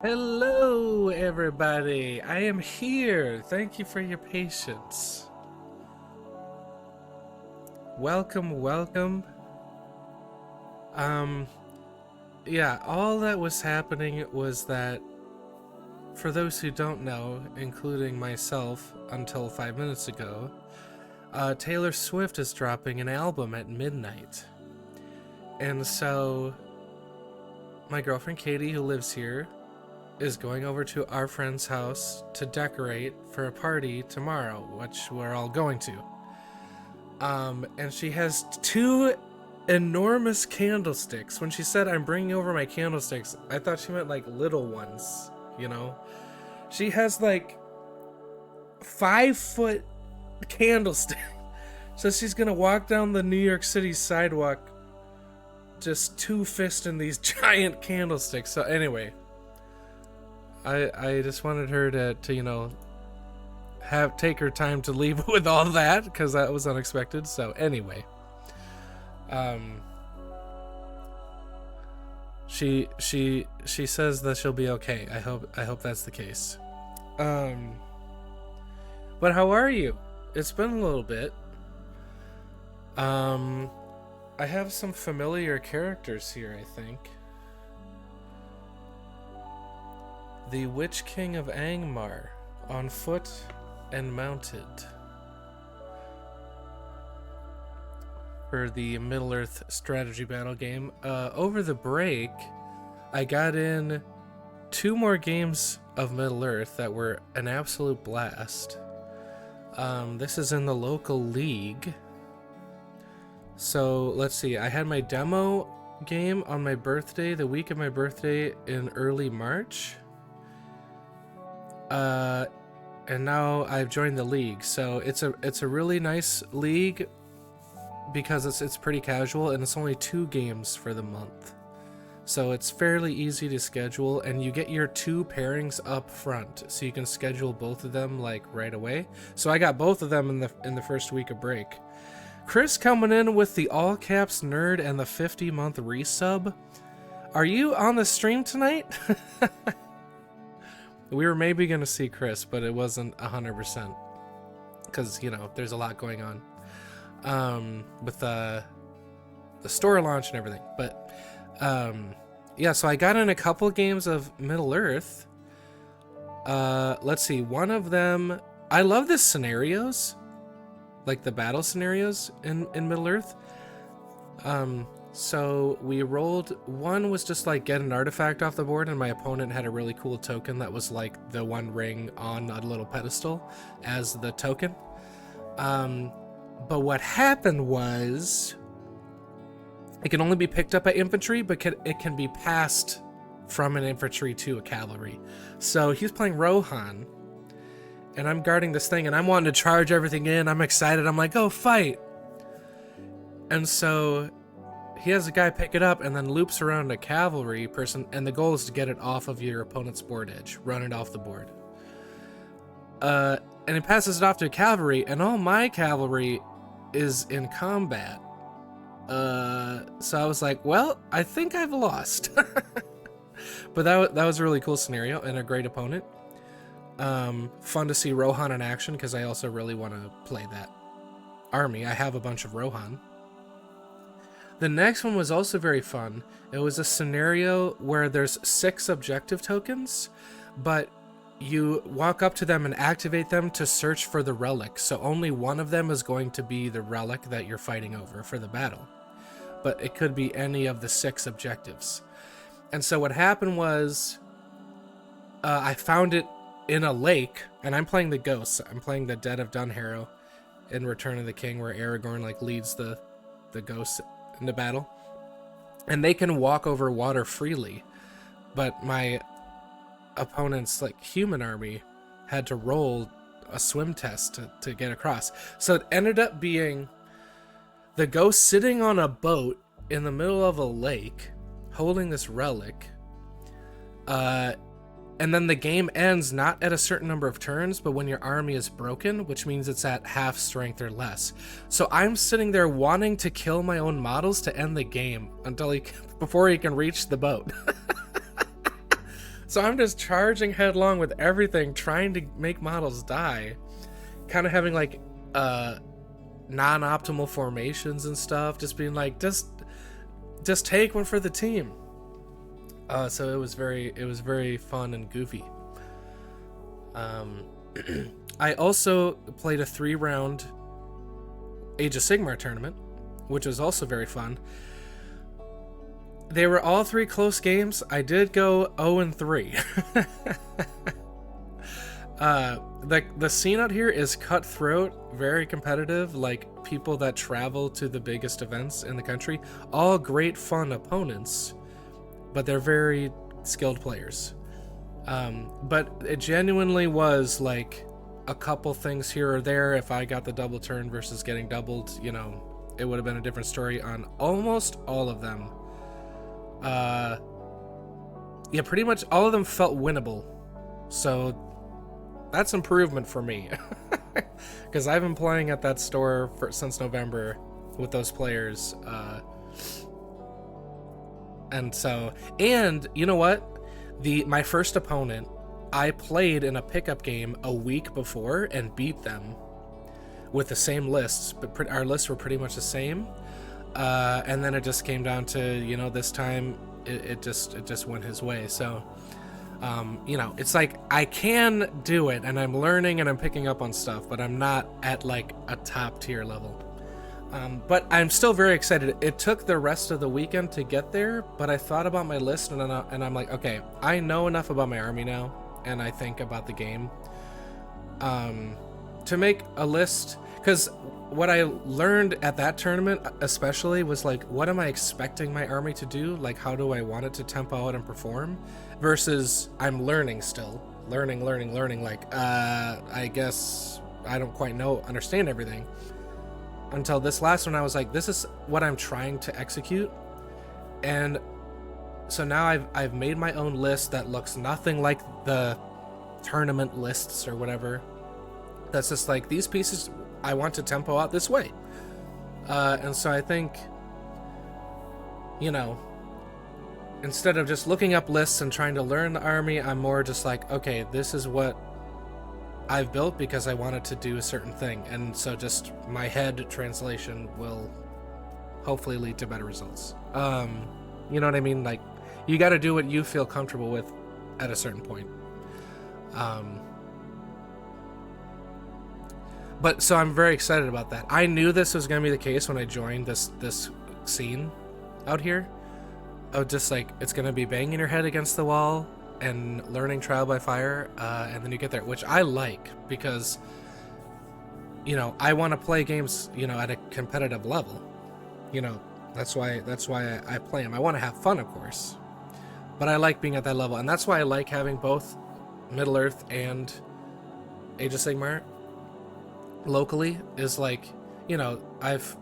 Hello, everybody. I am here. Thank you for your patience. Welcome, welcome. Um, yeah, all that was happening was that, for those who don't know, including myself until 5 minutes ago, Taylor Swift is dropping an album at midnight. And so, my girlfriend Katie, who lives here, is going over to our friend's house to decorate for a party tomorrow, which we're all going to. And she has two enormous candlesticks. When she said, I'm bringing over my candlesticks, I thought she meant like little ones, you know? She has like 5-foot candlestick. So she's gonna walk down the New York City sidewalk just two-fisting these giant candlesticks. So anyway, I just wanted her to take her time to leave with all that, because that was unexpected. So anyway, she says that she'll be okay. I hope that's the case. But how are you? It's been a little bit. I have some familiar characters here, I think. The Witch King of Angmar, on foot and mounted, for the Middle-earth strategy battle game. Over the break, I got in 2 more games of Middle-earth that were an absolute blast. This is in the local league. So let's see, I had my demo game on my birthday, the week of my birthday in early March. And now I've joined the league. So it's a really nice league because it's pretty casual, and it's only 2 games for the month. So it's fairly easy to schedule, and you get your 2 pairings up front, so you can schedule both of them like right away. So I got both of them in the first week of break. Chris coming in with the all caps nerd and the 50-month resub. Are you on the stream tonight? We were maybe gonna see Chris, but it wasn't 100% because there's a lot going on with the store launch and everything. But yeah, so I got in a couple games of Middle-earth. Let's see, one of them, I love the scenarios, like the battle scenarios in Middle-earth. So we rolled, one was just like get an artifact off the board, and my opponent had a really cool token that was like the one ring on a little pedestal as the token. But what happened was it can only be picked up by infantry, but it can be passed from an infantry to a cavalry. So he's playing Rohan, and I'm guarding this thing, and I'm wanting to charge everything in. I'm excited. I'm like, go fight. And so he has a guy pick it up and then loops around a cavalry person, and the goal is to get it off of your opponent's board edge, run it off the board. And he passes it off to a cavalry, and all my cavalry is in combat. So I was like, well, I think I've lost. But that was a really cool scenario and a great opponent. Fun to see Rohan in action, because I also really want to play that army. I have a bunch of Rohan. The next one was also very fun. It was a scenario where there's 6 objective tokens, but you walk up to them and activate them to search for the relic. So only one of them is going to be the relic that you're fighting over for the battle. But it could be any of the 6 objectives. And so what happened was, I found it in a lake, and I'm playing the ghosts. I'm playing the Dead of Dunharrow in Return of the King, where Aragorn leads the ghosts into battle, and they can walk over water freely, but my opponent's human army had to roll a swim test to get across. So it ended up being the ghost sitting on a boat in the middle of a lake holding this relic, and then the game ends not at a certain number of turns, but when your army is broken, which means it's at half strength or less. So I'm sitting there wanting to kill my own models to end the game before he can reach the boat. So I'm just charging headlong with everything, trying to make models die. Kind of having like non-optimal formations and stuff, just being like, just take one for the team. So it was very fun and goofy. I also played a 3-round Age of Sigmar tournament, which was also very fun. They were all 3 close games. I did go 0-3. The scene out here is cutthroat, very competitive, like people that travel to the biggest events in the country. All great fun opponents, but they're very skilled players. But it genuinely was like a couple things here or there. If I got the double turn versus getting doubled, you know, it would have been a different story on almost all of them. Yeah, pretty much all of them felt winnable. So that's improvement for me. Because I've been playing at that store since November with those players. And you know what? My first opponent, I played in a pickup game a week before and beat them with the same lists, but our lists were pretty much the same. And then it just came down to, you know, this time it just went his way. So, you know, it's like I can do it, and I'm learning and I'm picking up on stuff, but I'm not at like a top tier level. But I'm still very excited. It took the rest of the weekend to get there, but I thought about my list and I'm like, okay, I know enough about my army now, and I think about the game to make a list. Because what I learned at that tournament especially was like, what am I expecting my army to do? Like, how do I want it to tempo out and perform? Versus I'm learning still. Learning. Like, I guess I don't quite understand everything. Until this last one, I was like, this is what I'm trying to execute. And so now I've made my own list that looks nothing like the tournament lists or whatever. That's just like, these pieces I want to tempo out this way. And so I think, you know, instead of just looking up lists and trying to learn the army, I'm more just like, okay, this is what I've built because I wanted to do a certain thing. And so just my head translation will hopefully lead to better results. You know what I mean? Like, you got to do what you feel comfortable with at a certain point. But so I'm very excited about that. I knew this was going to be the case when I joined this scene out here. Of just like, it's going to be banging your head against the wall and learning trial by fire, and then you get there, which I like, because, you know, I want to play games, you know, at a competitive level. You know, that's why I play them. I want to have fun, of course, but I like being at that level, and that's why I like having both Middle Earth and Age of Sigmar locally. Is like, you know, I've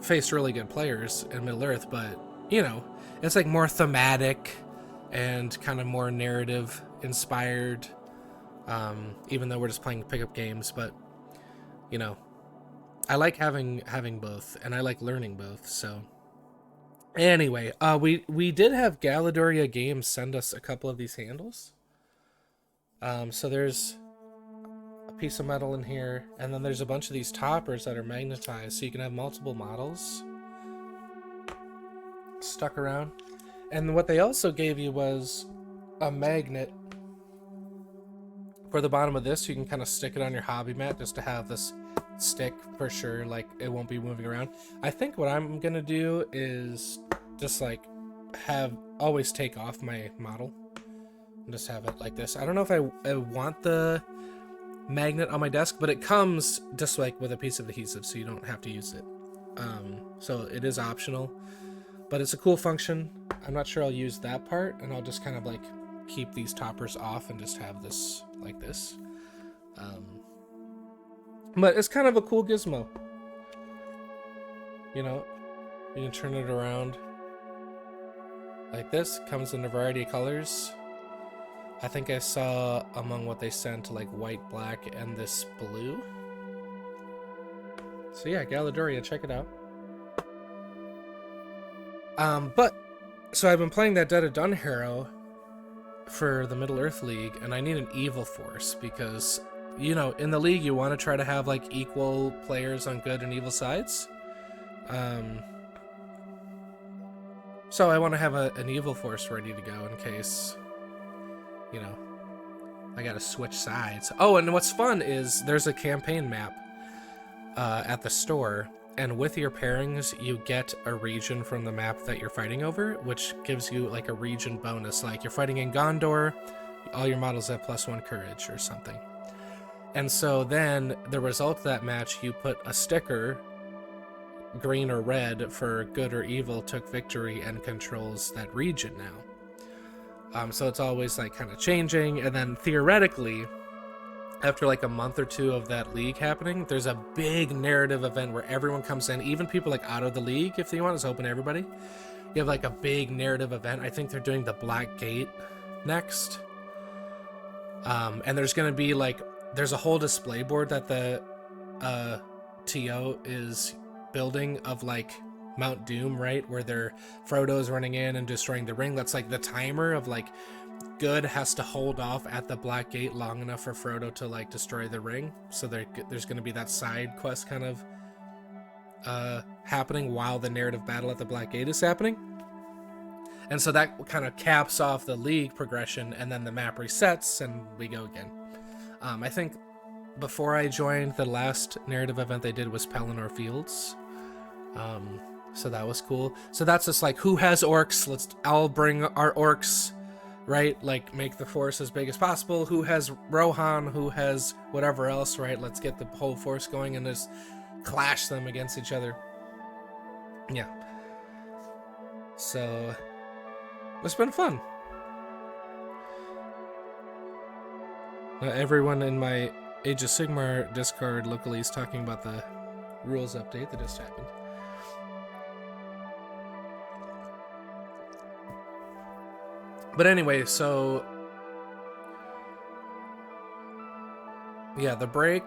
faced really good players in Middle Earth, but, you know, it's like more thematic and kind of more narrative inspired, even though we're just playing pickup games. But, you know, I like having both, and I like learning both. So anyway, we did have Galadoria Games send us a couple of these handles. So there's a piece of metal in here, and then there's a bunch of these toppers that are magnetized, so you can have multiple models stuck around. And what they also gave you was a magnet for the bottom of this, so you can kind of stick it on your hobby mat just to have this stick for sure, like it won't be moving around. I think what I'm gonna do is just like always take off my model and just have it like this. I don't know if I want the magnet on my desk, but it comes just like with a piece of adhesive, so you don't have to use it. So it is optional, but it's a cool function. I'm not sure I'll use that part, and I'll just kind of like keep these toppers off and just have this like this. But it's kind of a cool gizmo. You know, you can turn it around like this. Comes in a variety of colors. I think I saw among what they sent like white, black, and this blue. So yeah, Galadoria, check it out. But so I've been playing that Dead of Dunharrow for the Middle Earth League, and I need an evil force because, you know, in the league you want to try to have like equal players on good and evil sides. So I want to have an evil force ready to go in case, you know, I gotta switch sides. Oh, and what's fun is there's a campaign map at the store, and with your pairings you get a region from the map that you're fighting over, which gives you like a region bonus. Like you're fighting in Gondor, all your models have +1 courage or something. And so then the result of that match, you put a sticker, green or red, for good or evil took victory and controls that region now. So it's always like kind of changing, and then theoretically, after like a month or two of that league happening, there's a big narrative event where everyone comes in, even people like out of the league, if they want. It's open to everybody. You have like a big narrative event. I think they're doing the Black Gate next. And there's going to be like, there's a whole display board that the TO is building of like Mount Doom, right? Where Frodo's running in and destroying the ring. That's like the timer of like, good has to hold off at the Black Gate long enough for Frodo to like destroy the ring. So there's going to be that side quest kind of happening while the narrative battle at the Black Gate is happening. And so that kind of caps off the league progression, and then the map resets and we go again. I think before I joined, the last narrative event they did was Pelennor Fields. So that was cool. So that's just like, who has orcs? Let's all bring our orcs, right? Like make the force as big as possible. Who has Rohan? Who has whatever else, right? Let's get the whole force going and just clash them against each other. Yeah. So it's been fun. Everyone in my Age of Sigmar Discord locally is talking about the rules update that just happened. But anyway, so yeah, the break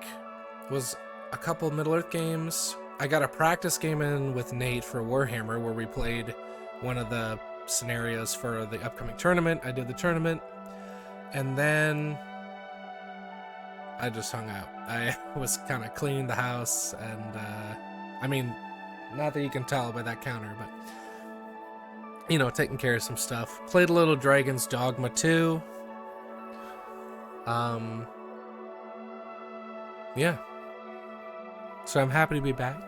was a couple Middle-earth games. I got a practice game in with Nate for Warhammer where we played one of the scenarios for the upcoming tournament. I did the tournament, and then I just hung out. I was kind of cleaning the house, and I mean, not that you can tell by that counter, but you know, taking care of some stuff. Played a little Dragon's Dogma 2. Yeah. So I'm happy to be back.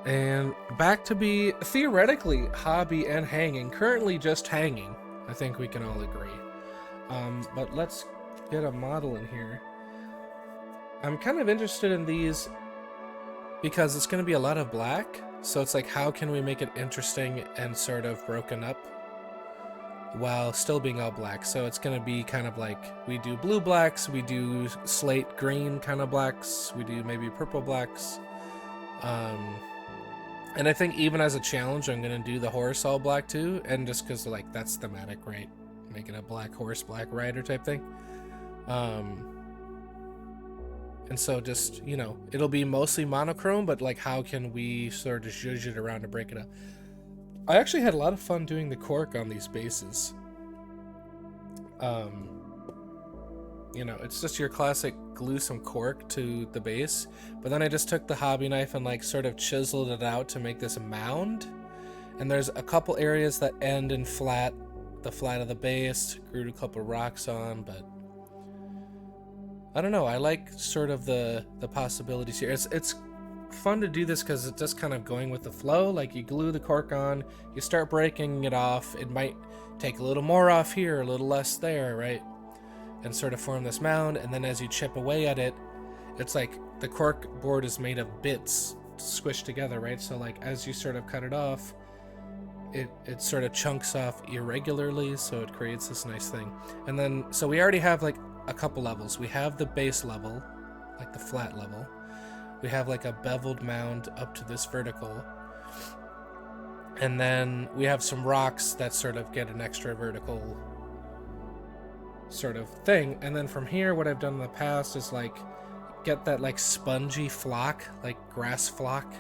And back to be theoretically hobby and hanging. Currently just hanging. I think we can all agree. But let's get a model in here. I'm kind of interested in these because it's going to be a lot of black. So it's like, how can we make it interesting and sort of broken up while still being all black? So it's going to be kind of like, we do blue blacks, we do slate green kind of blacks, we do maybe purple blacks. And I think even as a challenge, I'm going to do the horse all black too. And just because like that's thematic, right? Making a black horse, black rider type thing. And so just, you know, it'll be mostly monochrome, but like how can we sort of zhuzh it around to break it up? I actually had a lot of fun doing the cork on these bases. You know, it's just your classic glue some cork to the base, but then I just took the hobby knife and like sort of chiseled it out to make this mound. And there's a couple areas that end in flat, the flat of the base, glued a couple rocks on, but I don't know. I like sort of the possibilities here. It's fun to do this because it's just kind of going with the flow. Like you glue the cork on, you start breaking it off. It might take a little more off here, a little less there, right? And sort of form this mound. And then as you chip away at it, it's like the cork board is made of bits squished together, right? So like as you sort of cut it off, it sort of chunks off irregularly, so it creates this nice thing. And then, so we already have like a couple levels. We have the base level, like the flat level. We have like a beveled mound up to this vertical. And then we have some rocks that sort of get an extra vertical sort of thing. And then from here, what I've done in the past is like get that like spongy flock, like grass flock.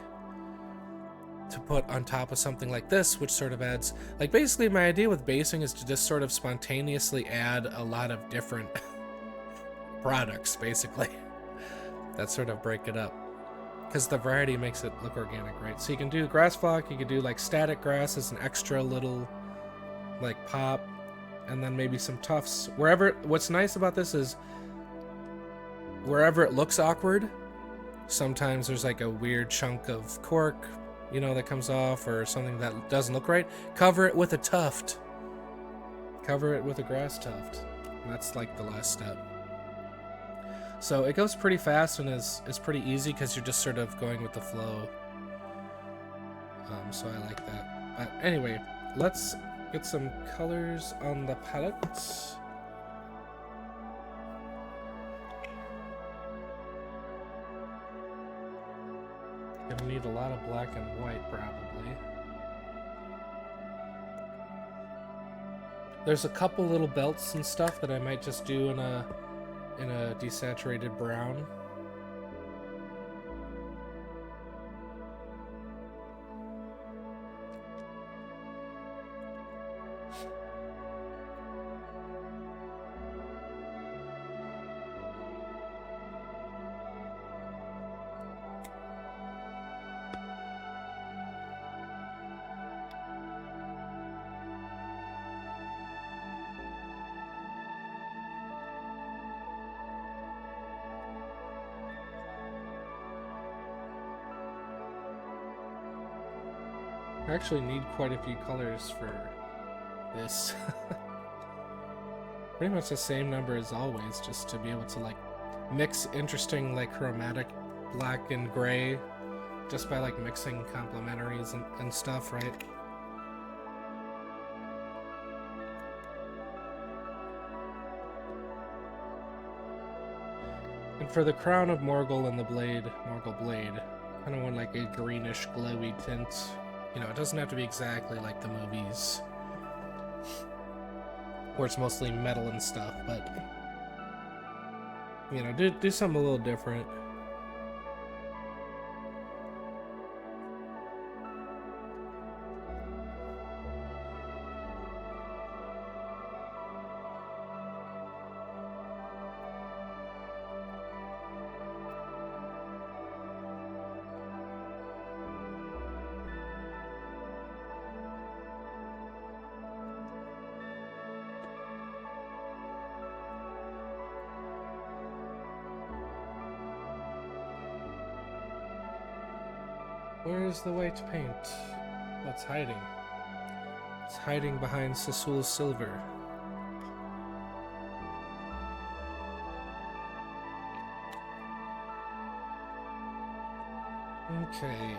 to put on top of something like this, which sort of adds, like, basically my idea with basing is to just sort of spontaneously add a lot of different products, basically, that sort of break it up, because the variety makes it look organic, right? So you can do grass flock, you could do like static grass as an extra little like pop, and then maybe some tufts wherever. What's nice about this is wherever it looks awkward, sometimes there's like a weird chunk of cork, you know, that comes off, or something that doesn't look right. Cover it with a tuft. Cover it with a grass tuft. And that's like the last step. So it goes pretty fast and is pretty easy because you're just sort of going with the flow. So I like that. But anyway, let's get some colors on the palette. Gonna need a lot of black and white, probably. There's a couple little belts and stuff that I might just do in a desaturated brown. I actually need quite a few colors for this. Pretty much the same number as always, just to be able to like mix interesting like chromatic black and gray just by like mixing complementaries and stuff, right? And for the crown of Morgul and the blade, Morgul blade, I kind of want like a greenish glowy tint. You know, it doesn't have to be exactly like the movies, where it's mostly metal and stuff, but, you know, do something a little different. Where's the white paint? What's hiding? It's hiding behind Sassul's silver. Okay.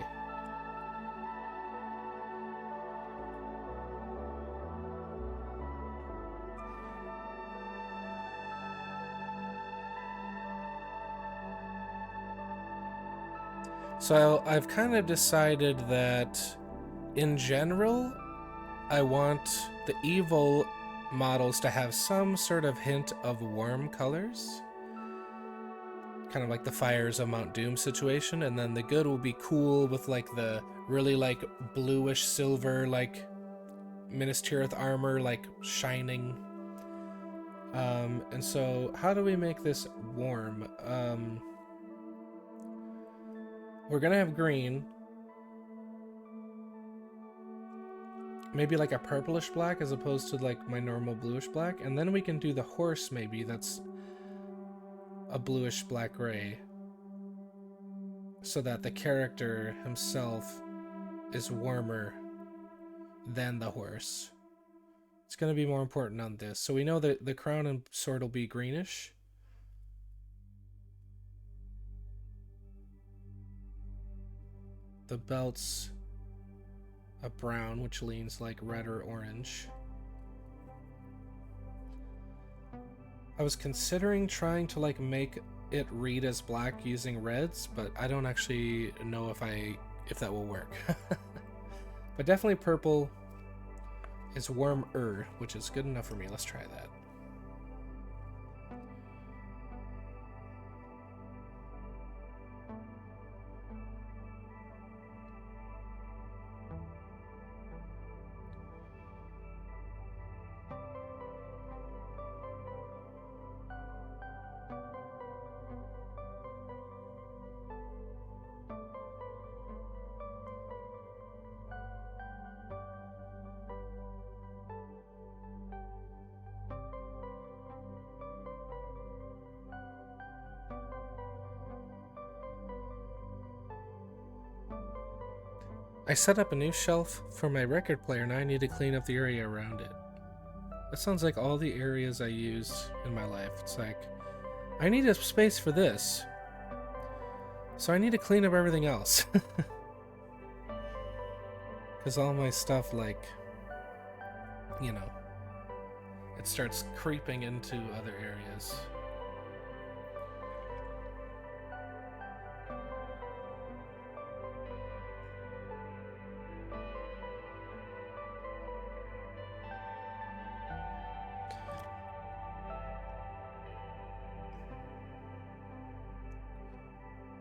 So I've kind of decided that in general, I want the evil models to have some sort of hint of warm colors. Kind of like the fires of Mount Doom situation, and then the good will be cool with like the really like bluish silver like Minas Tirith armor like shining. And so how do we make this warm? We're gonna have green. Maybe like a purplish black as opposed to like my normal bluish black. And then we can do the horse maybe that's a bluish black gray, so that the character himself is warmer than the horse. It's going to be more important on this. So we know that the crown and sword will be greenish. The belt's a brown, which leans like red or orange. I was considering trying to like make it read as black using reds, but I don't actually know if that will work. But definitely purple is warmer, which is good enough for me. Let's try that. I set up a new shelf for my record player, and I need to clean up the area around it. That sounds like all the areas I use in my life. It's like, I need a space for this, so I need to clean up everything else. Because all my stuff, like, you know, it starts creeping into other areas.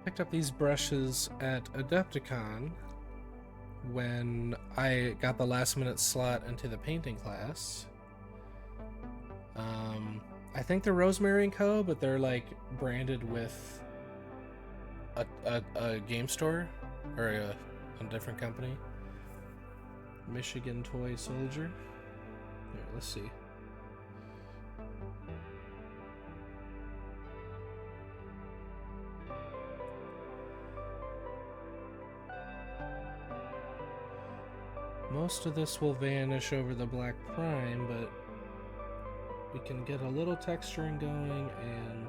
Picked up these brushes at Adepticon when I got the last minute slot into the painting class. I think they're Rosemary & Co., but they're like branded with a game store or a different company. Michigan Toy Soldier. Here, let's see. Most of this will vanish over the black prime, but we can get a little texturing going and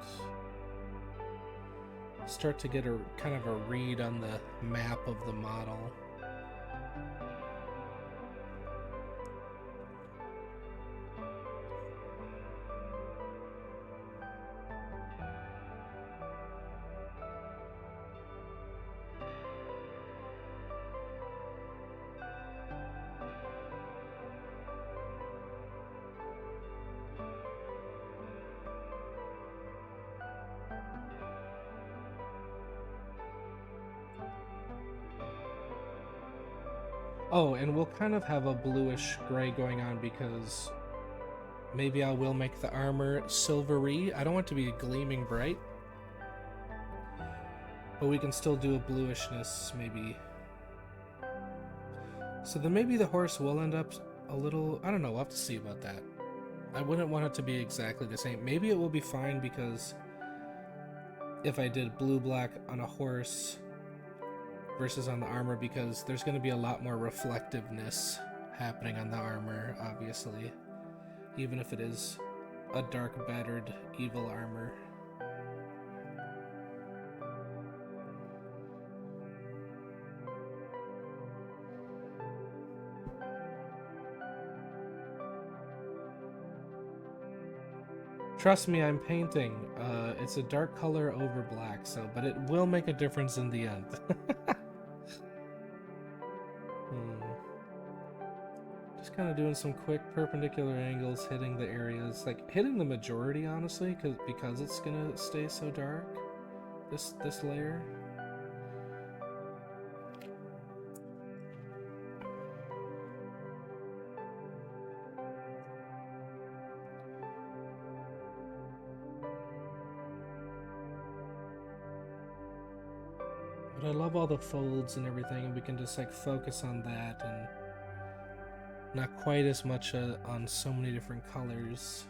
start to get a kind of a read on the map of the model. Oh, and we'll kind of have a bluish gray going on because maybe I will make the armor silvery. I don't want it to be gleaming bright, but we can still do a bluishness maybe. So then maybe the horse will end up a little, I don't know, we'll have to see about that. I wouldn't want it to be exactly the same. Maybe it will be fine because if I did blue-black on a horse versus on the armor, because there's going to be a lot more reflectiveness happening on the armor, obviously, even if it is a dark, battered, evil armor. Trust me, I'm painting. It's a dark color over black, but it will make a difference in the end. Just kind of doing some quick perpendicular angles, hitting the areas, like hitting the majority, honestly, because it's gonna stay so dark. This layer. But I love all the folds and everything, and we can just like focus on that and not quite as much on so many different colors.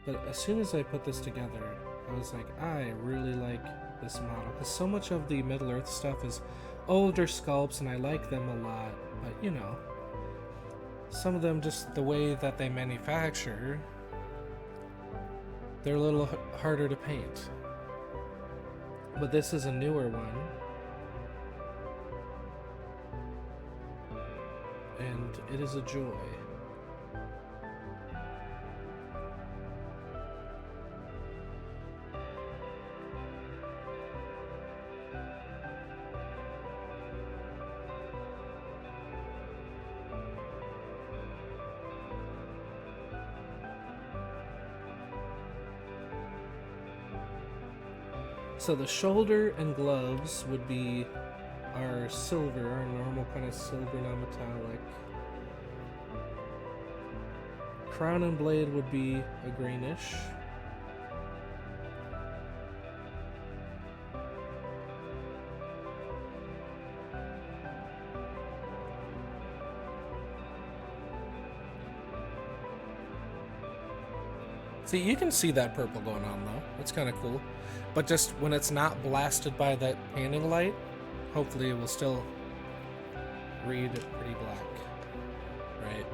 But as soon as I put this together, I was like, I really like this model, because so much of the Middle Earth stuff is older sculpts and I like them a lot, but you know, some of them, just the way that they manufacture, they're a little harder to paint. But this is a newer one, and it is a joy. So the shoulder and gloves would be our silver, our normal kind of silver, non-metallic. Crown and blade would be a greenish. See, you can see that purple going on though. That's kind of cool. But just when it's not blasted by that panning light, Hopefully it will still read pretty black. Right.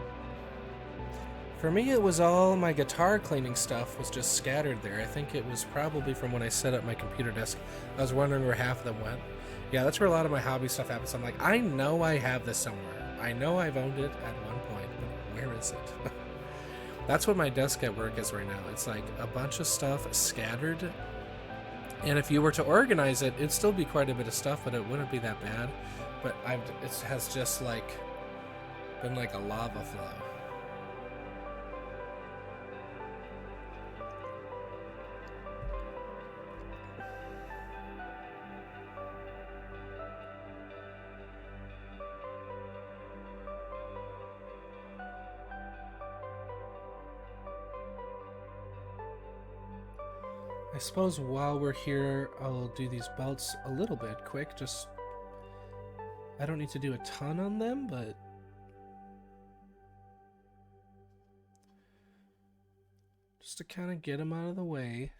For me, it was all my guitar cleaning stuff was just scattered there. I think it was probably from when I set up my computer desk. I was wondering where half of them went. Yeah, that's where a lot of my hobby stuff happens. I'm like, I know I have this somewhere. I know I've owned it at one point, but where is it? That's what my desk at work is right now. It's like a bunch of stuff scattered. And if you were to organize it, it'd still be quite a bit of stuff, but it wouldn't be that bad. But it has just like been like a lava flow. I suppose while we're here, I'll do these belts a little bit quick. Just, I don't need to do a ton on them, but just to kind of get them out of the way.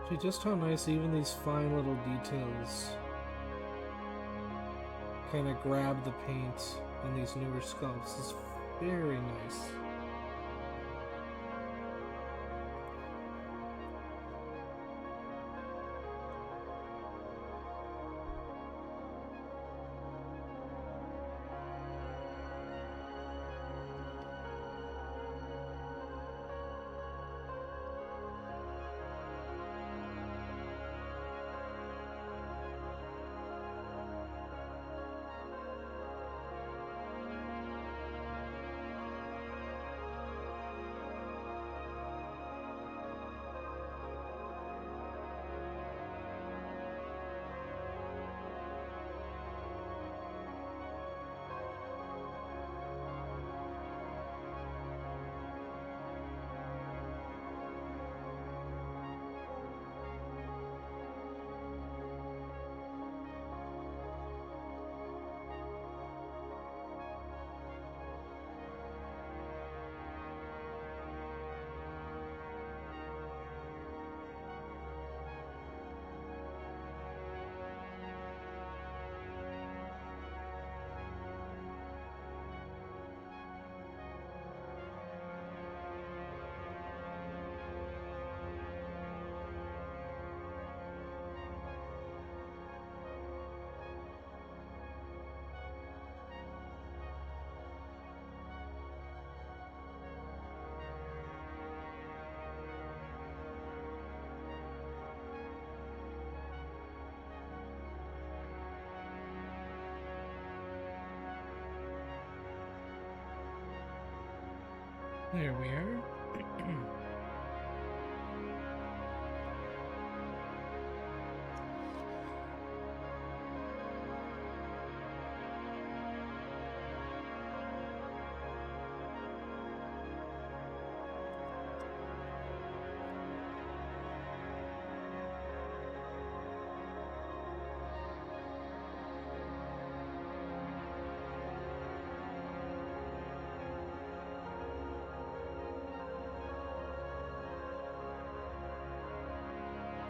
See just how nice even these fine little details kind of grab the paint on these newer sculpts. It's very nice. There we are.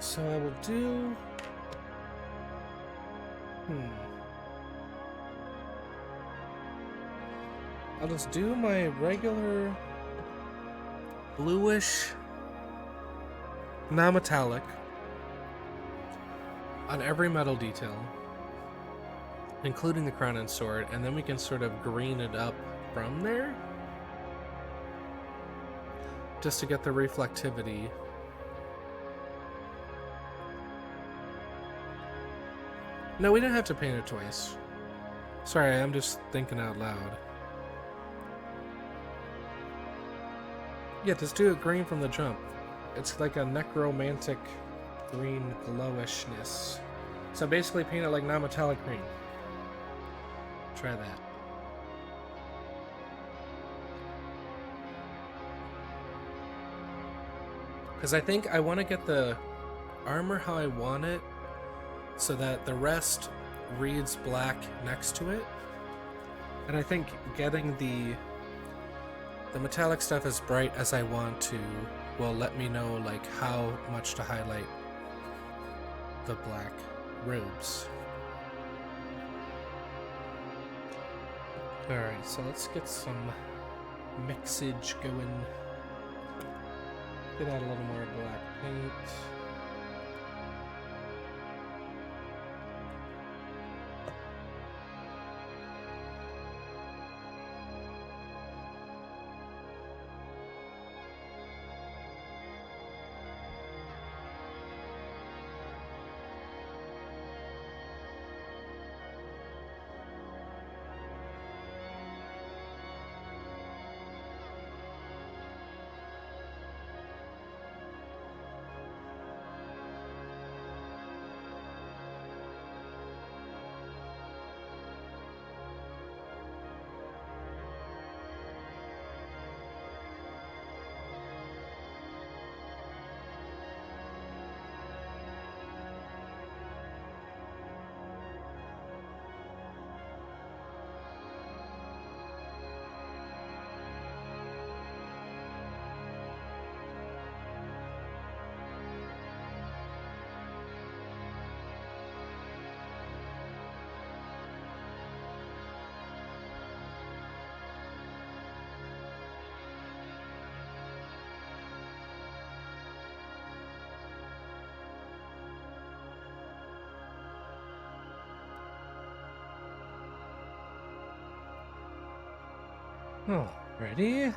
So I will do... I'll just do my regular bluish, non-metallic on every metal detail, including the crown and sword, and then we can sort of green it up from there, just to get the reflectivity. No, we didn't have to paint it twice. Sorry, I'm just thinking out loud. Yeah, just do it green from the jump. It's like a necromantic green glowishness. So basically paint it like non-metallic green. Try that. Because I think I want to get the armor how I want it, so that the rest reads black next to it. And I think getting the metallic stuff as bright as I want to will let me know like how much to highlight the black robes. Alright, so let's get some mixage going. Get out a little more black paint. Oh, ready?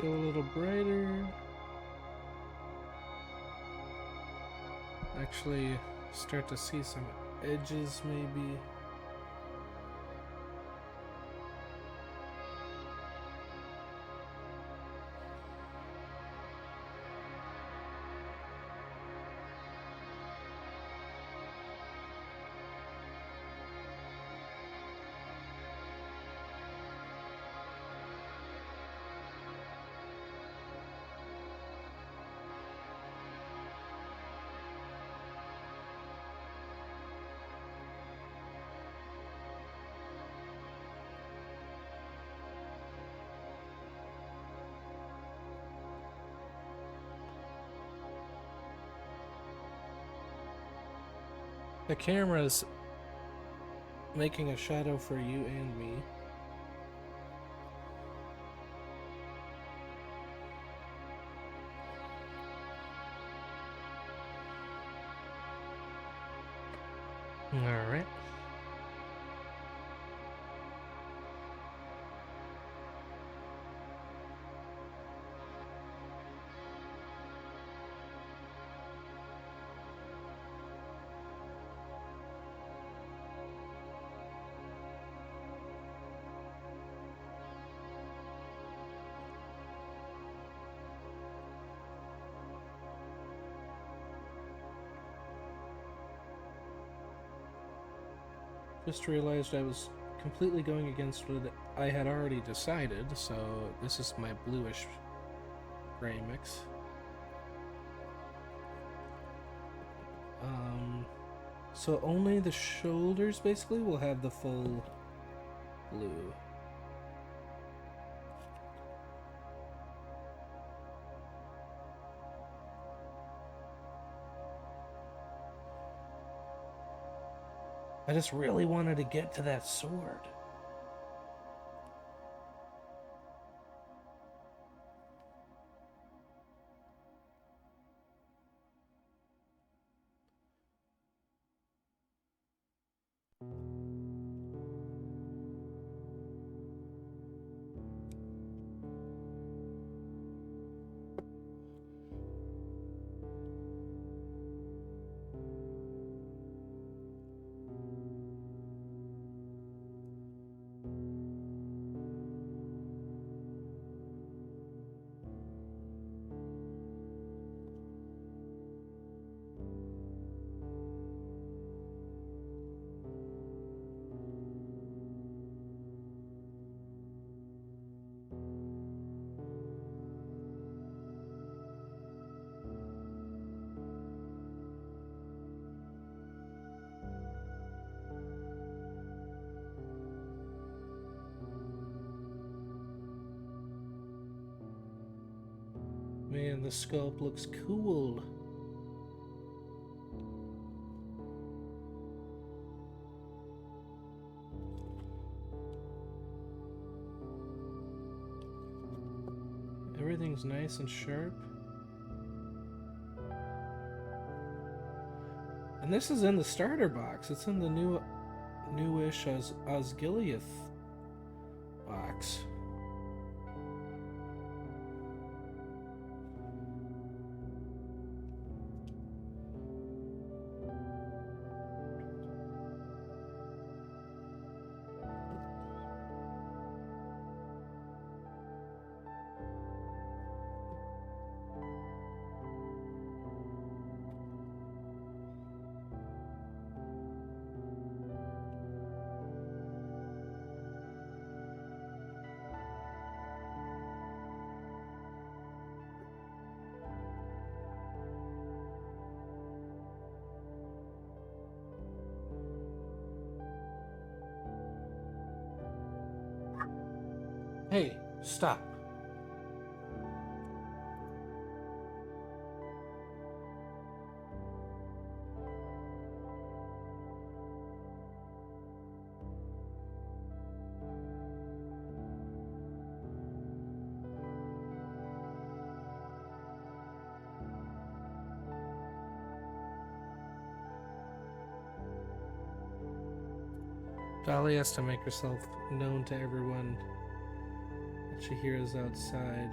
Go a little brighter. Actually, start to see some edges maybe. The camera's making a shadow for you and me. Alright. Just realized I was completely going against what I had already decided, so this is my bluish gray mix. So only the shoulders basically will have the full blue. I just really wanted to get to that sword. Man, the sculpt looks cool. Everything's nice and sharp. And this is in the starter box. It's in the newish Osgiliath box. Hey, stop. Dolly has to make herself known to everyone that she hears outside.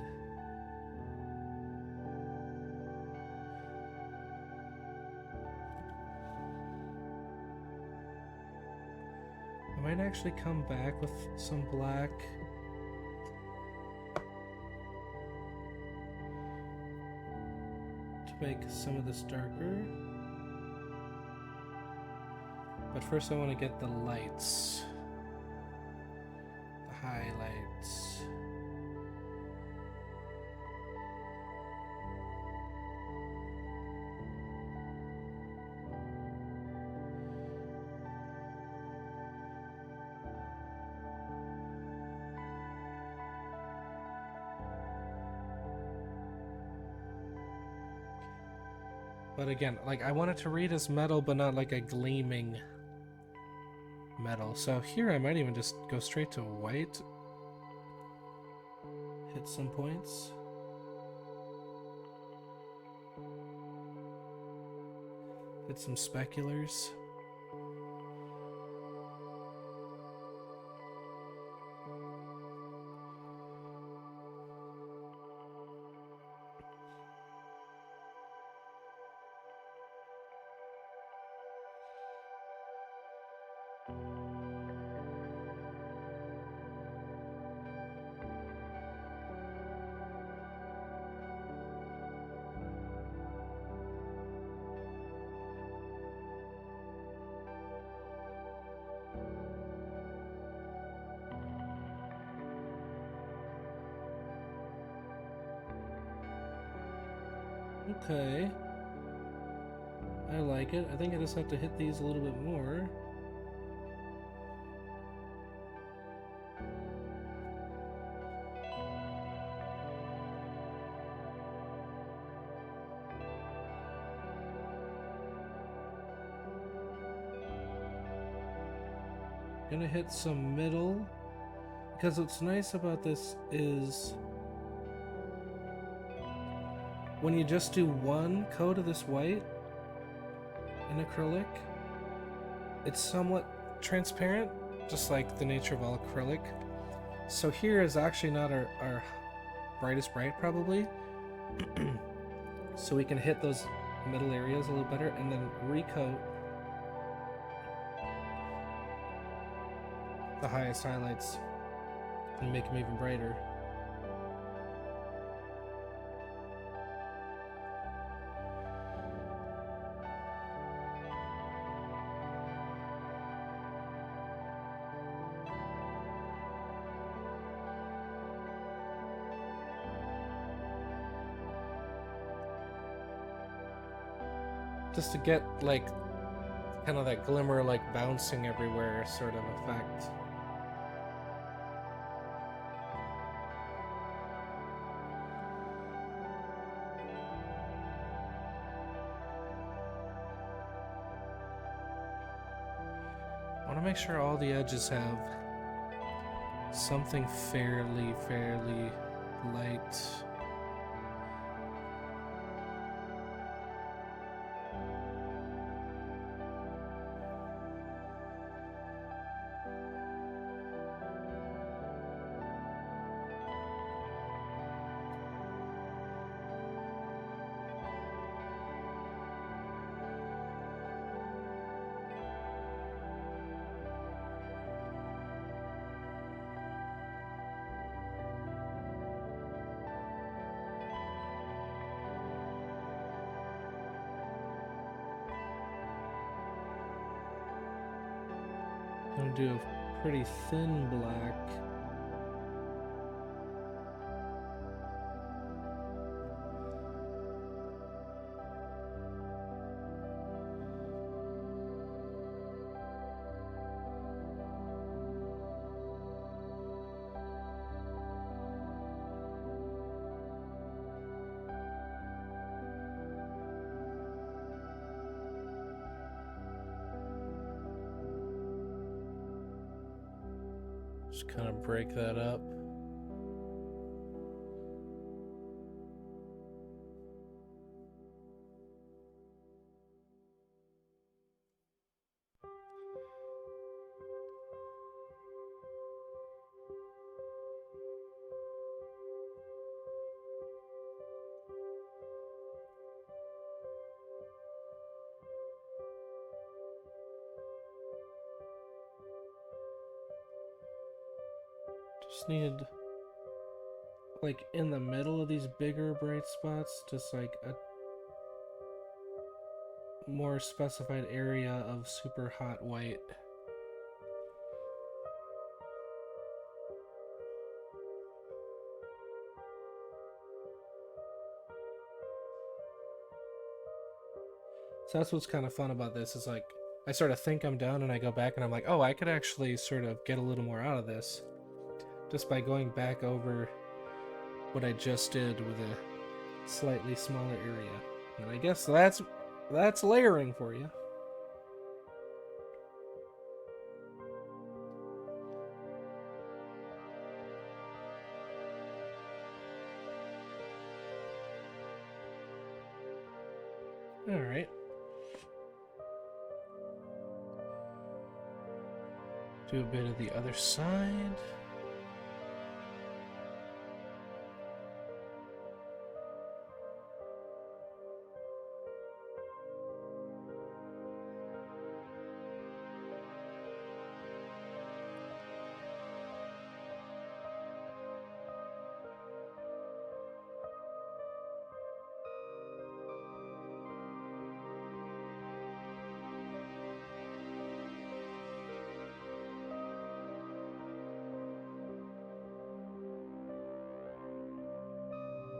I might actually come back with some black. To make some of this darker. But first I want to get the lights. The highlights. But again, like I want it to read as metal, but not like a gleaming metal. So here I might even just go straight to white. Hit some points. Hit some speculars. Okay. I like it. I think I just have to hit these a little bit more. Gonna hit some middle, because what's nice about this is when you just do one coat of this white in acrylic, it's somewhat transparent, just like the nature of all acrylic. So here is actually not our brightest bright, probably. So we can hit those middle areas a little better and then recoat the highest highlights and make them even brighter. Just to get like kind of that glimmer, like bouncing everywhere sort of effect. I want to make sure all the edges have something fairly light. I'm gonna do a pretty thin black. Just kind of break that up. Just needed, like, in the middle of these bigger bright spots, just like a more specified area of super hot white. So that's what's kind of fun about this, is like I sort of think I'm done and I go back and I'm like, oh, I could actually sort of get a little more out of this just by going back over what I just did with a slightly smaller area. And I guess that's layering for you. All right. Do a bit of the other side.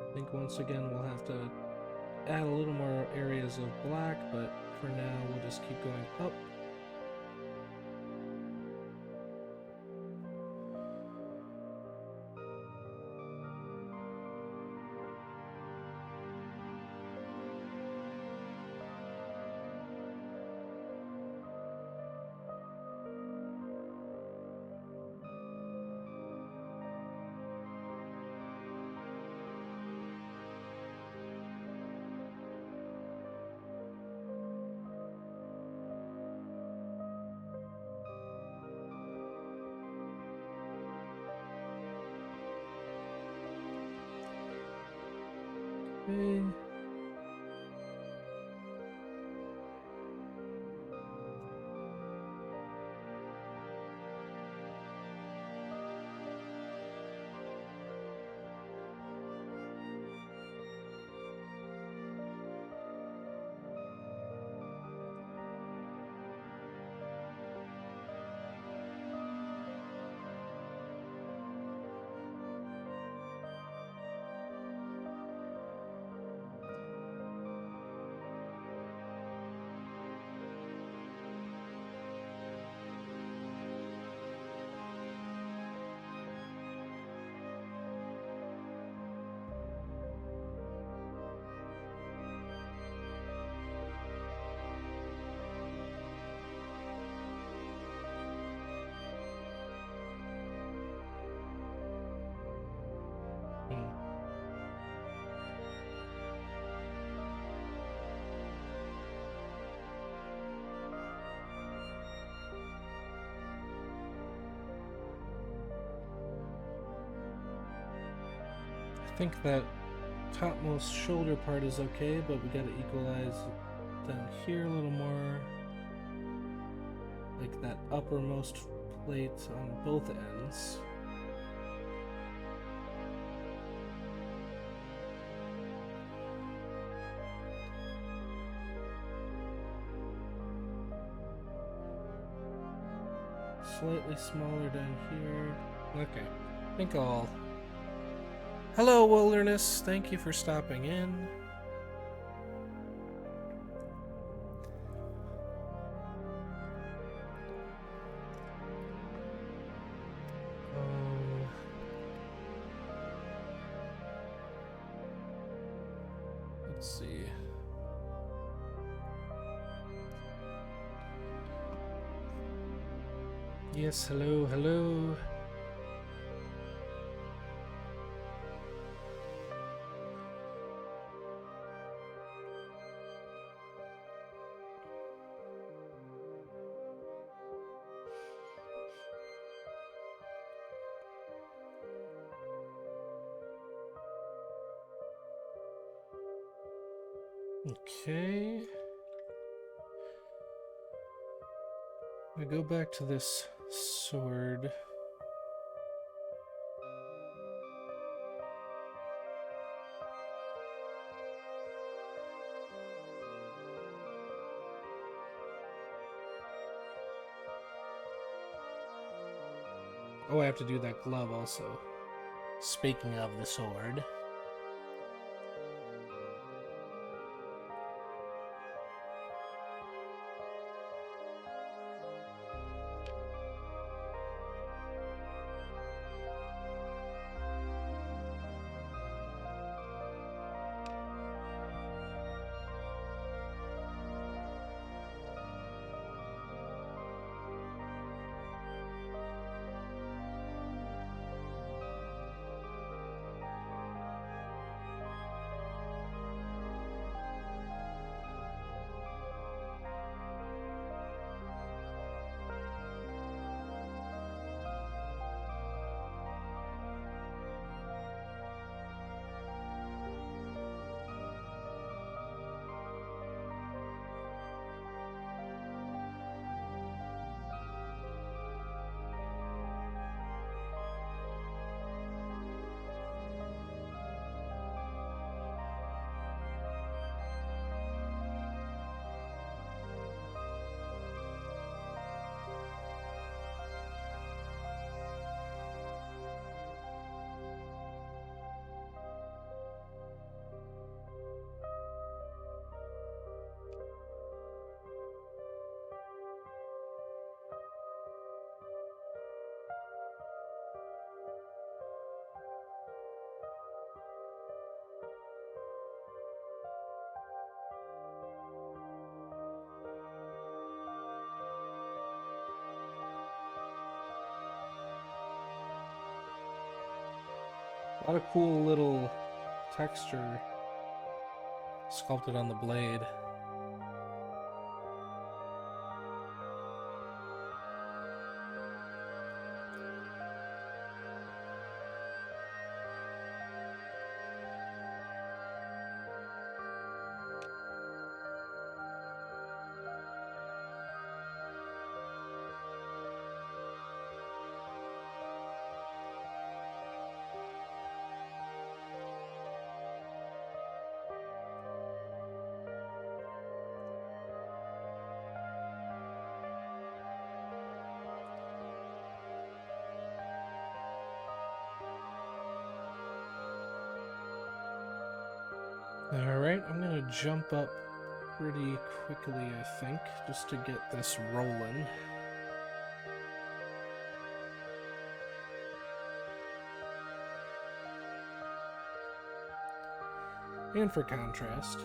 I think once again we'll have to add a little more areas of black, but for now we'll just keep going up. Okay. I think that topmost shoulder part is okay, but we gotta equalize down here a little more. Like that uppermost plate on both ends. Slightly smaller down here. Okay, I think I'll... Hello, Wilderness. Thank you for stopping in. Let's see. Yes, hello, hello. Okay. I'm gonna go back to this sword. Oh, I have to do that glove also. Speaking of the sword. A lot of cool little texture sculpted on the blade. Alright, I'm gonna jump up pretty quickly, I think, just to get this rolling. And for contrast.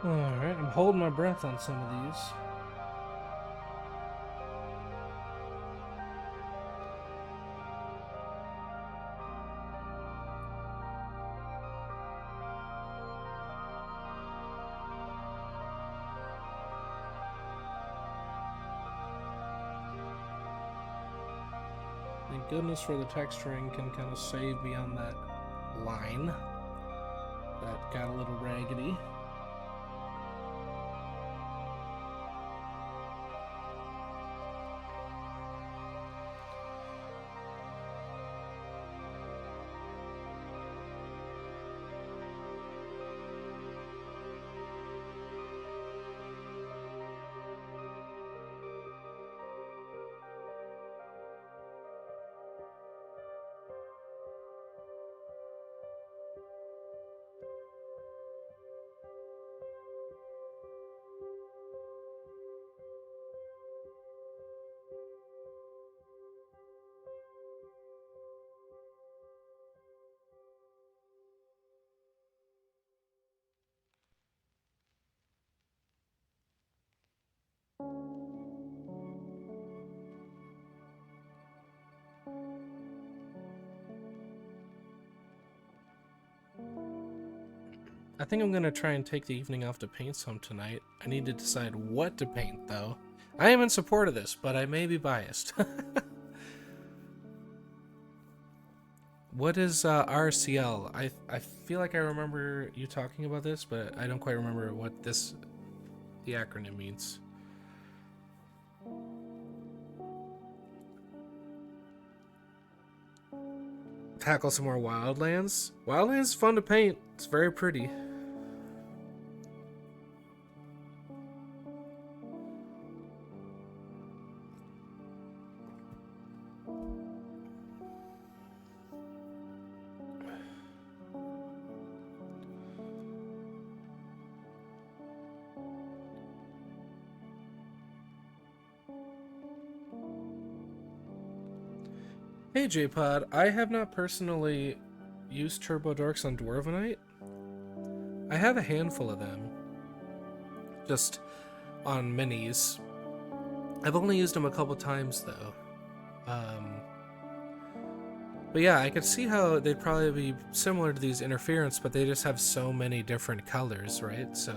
Alright, I'm holding my breath on some of these. Thank goodness for the texturing can kind of save me on that line that got a little raggedy. I think I'm gonna try and take the evening off to paint some tonight. I need to decide what to paint, though. I am in support of this, but I may be biased. What is RCL? I feel like I remember you talking about this, but I don't quite remember what the acronym means. Tackle some more wildlands. Wildlands is fun to paint. It's very pretty. Hey JPod, I have not personally used Turbo Dorks on Dwarvenite. I have a handful of them, just on minis. I've only used them a couple times though. But yeah, I could see how they'd probably be similar to these interference, but they just have so many different colors, right? So,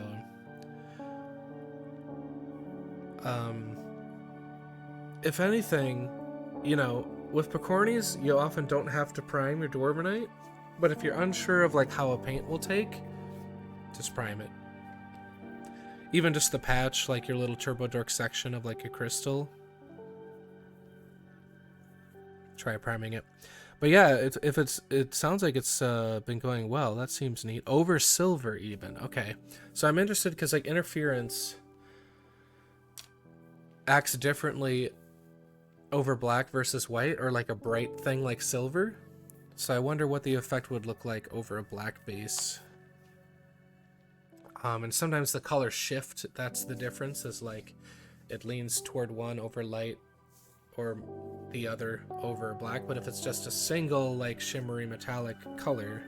if anything, you know, with Picornis, you often don't have to prime your Dwarvenite, but if you're unsure of like how a paint will take, just prime it. Even just the patch, like your little Turbo Dork section of like a crystal. Try priming it. But yeah, it sounds like it's been going well. That seems neat. Over silver even. Okay. So I'm interested because like interference acts differently over black versus white, or like a bright thing like silver. So I wonder what the effect would look like over a black base. And sometimes the color shift, that's the difference, is like it leans toward one over light or the other over black. But if it's just a single like shimmery metallic color,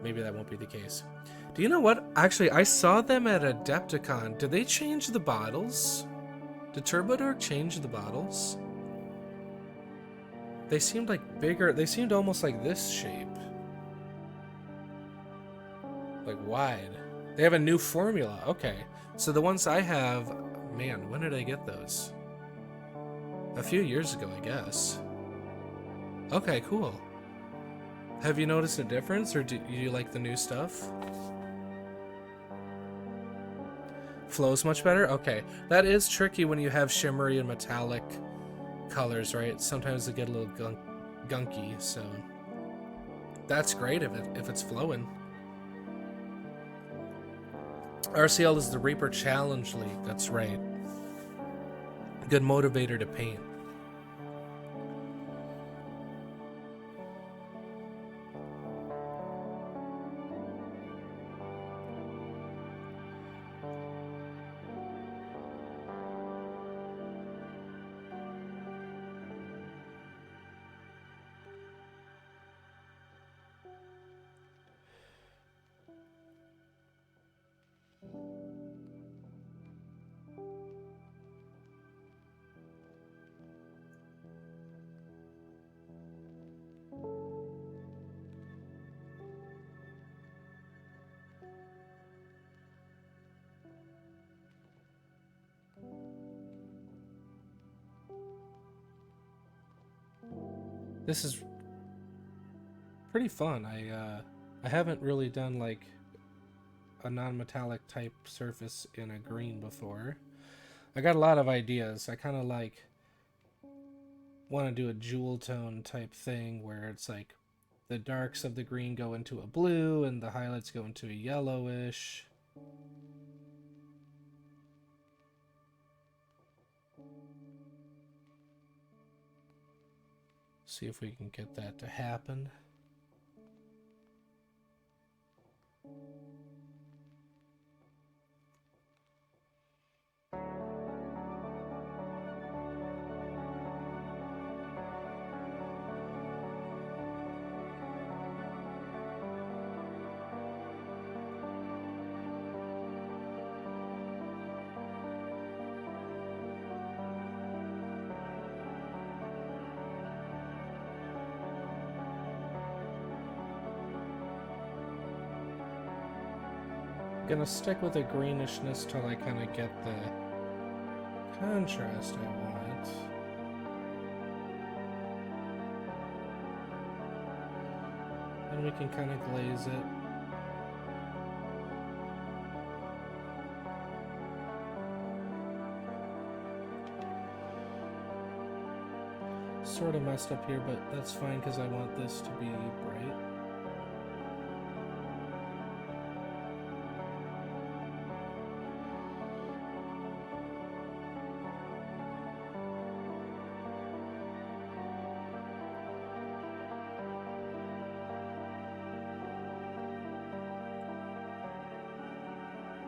maybe that won't be the case. Do you know what? Actually, I saw them at Adepticon. Did they change the bottles? Did Turbo Dork change the bottles? They seemed like bigger. They seemed almost like this shape. Like wide. They have a new formula. Okay. So the ones I have, man, when did I get those? A few years ago, I guess. Okay, cool. Have you noticed a difference, or do you like the new stuff? Flows much better? Okay. That is tricky when you have shimmery and metallic colors, right? Sometimes they get a little gunky, so that's great if it's flowing. RCL is the Reaper Challenge League, that's right. Good motivator to paint. This is pretty fun. I haven't really done like a non-metallic type surface in a green before. I got a lot of ideas. I kind of like want to do a jewel tone type thing where it's like the darks of the green go into a blue and the highlights go into a yellowish. See if we can get that to happen. Gonna stick with the greenishness till I kind of get the contrast I want. And we can kind of glaze it. Sort of messed up here, but that's fine because I want this to be bright.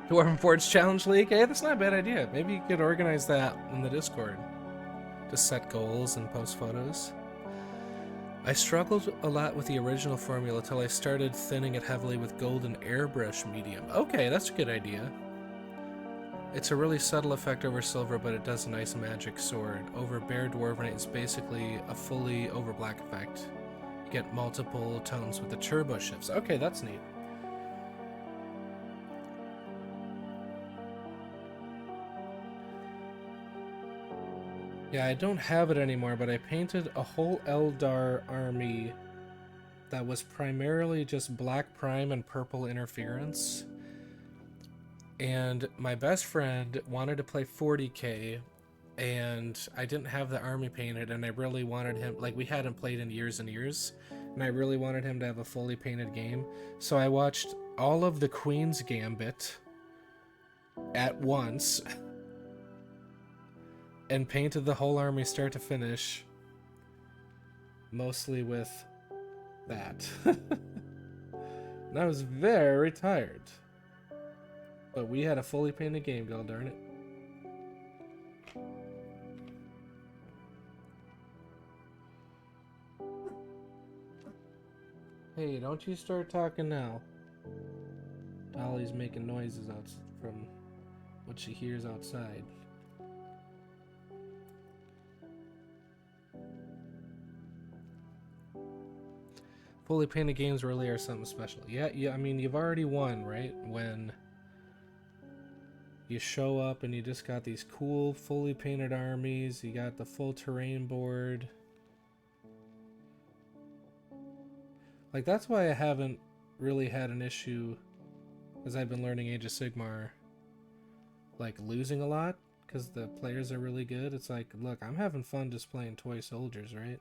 Dwarven Forge Challenge League? Hey, that's not a bad idea. Maybe you could organize that in the Discord. Just set goals and post photos. I struggled a lot with the original formula till I started thinning it heavily with golden airbrush medium. Okay, that's a good idea. It's a really subtle effect over silver, but it does a nice magic sword. Over bare Dwarvenite is basically a fully over black effect. You get multiple tones with the turbo shifts. Okay, that's neat. Yeah, I don't have it anymore, but I painted a whole Eldar army that was primarily just black prime and purple interference. And my best friend wanted to play 40k, and I didn't have the army painted, and I really wanted him, like, we hadn't played in years and years, and I really wanted him to have a fully painted game. So I watched all of the Queen's Gambit at once and painted the whole army start to finish, mostly with that. And I was very tired. But we had a fully painted game, god darn it. Hey, don't you start talking now. Dolly's making noises out from what she hears outside. Fully painted games really are something special. Yeah, I mean, you've already won, right? When you show up and you just got these cool, fully painted armies, you got the full terrain board. Like, that's why I haven't really had an issue, as I've been learning Age of Sigmar, like, losing a lot, because the players are really good. It's like, look, I'm having fun just playing toy soldiers, right?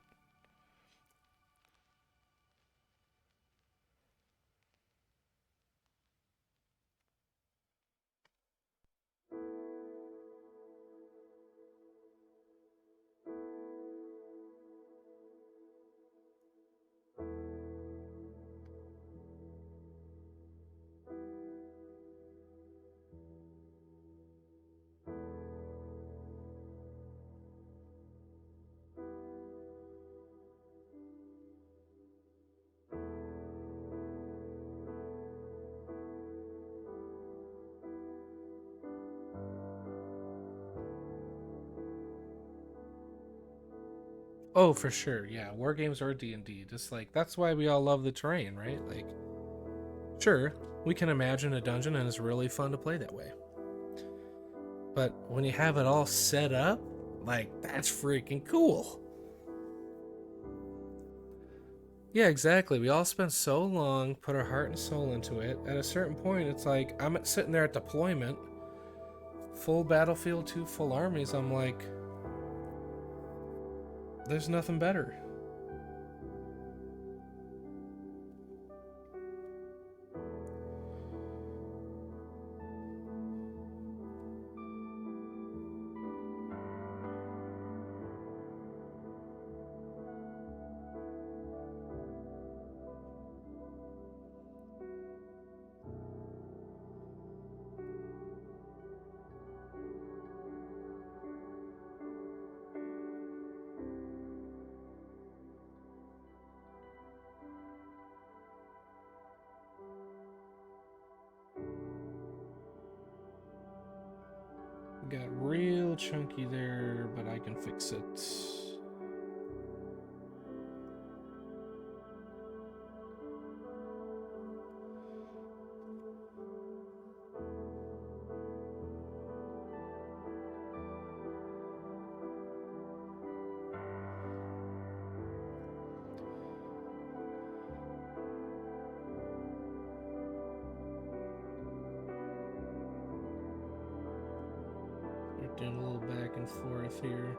Oh, for sure, yeah. War games or D&D. Just like, that's why we all love the terrain, right? Like, sure, we can imagine a dungeon and it's really fun to play that way. But when you have it all set up, like, that's freaking cool. Yeah, exactly. We all spent so long, put our heart and soul into it. At a certain point, it's like, I'm sitting there at deployment, full Battlefield 2, full armies. I'm like, there's nothing better. Got real chunky there, but I can fix it. We're doing a little back and forth here.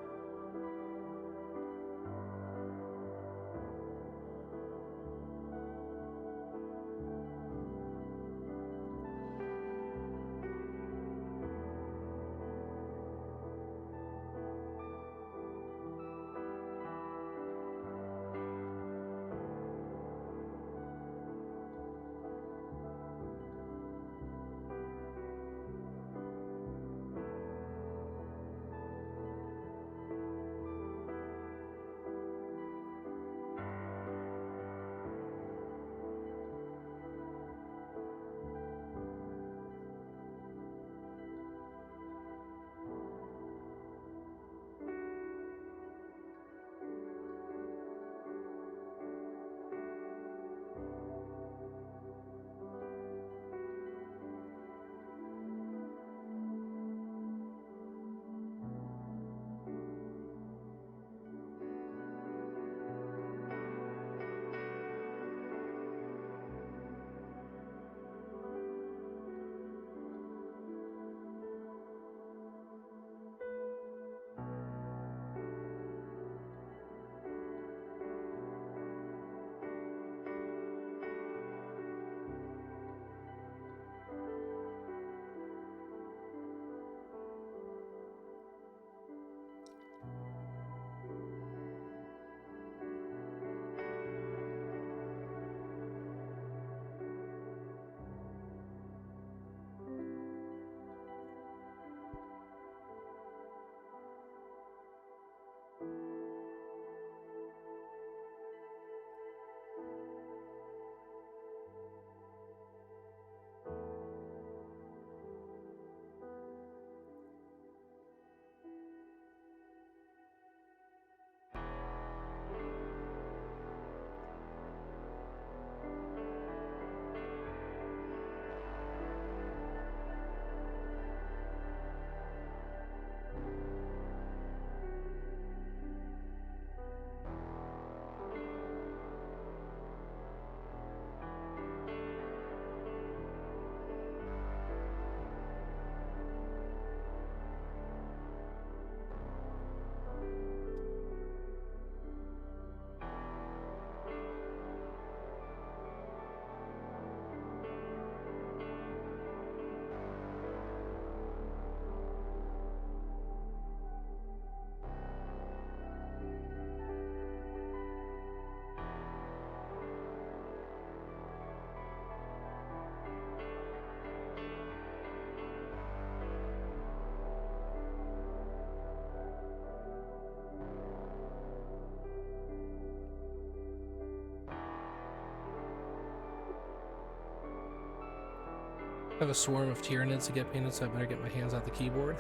I have a swarm of Tyranids to get painted, so I better get my hands off the keyboard.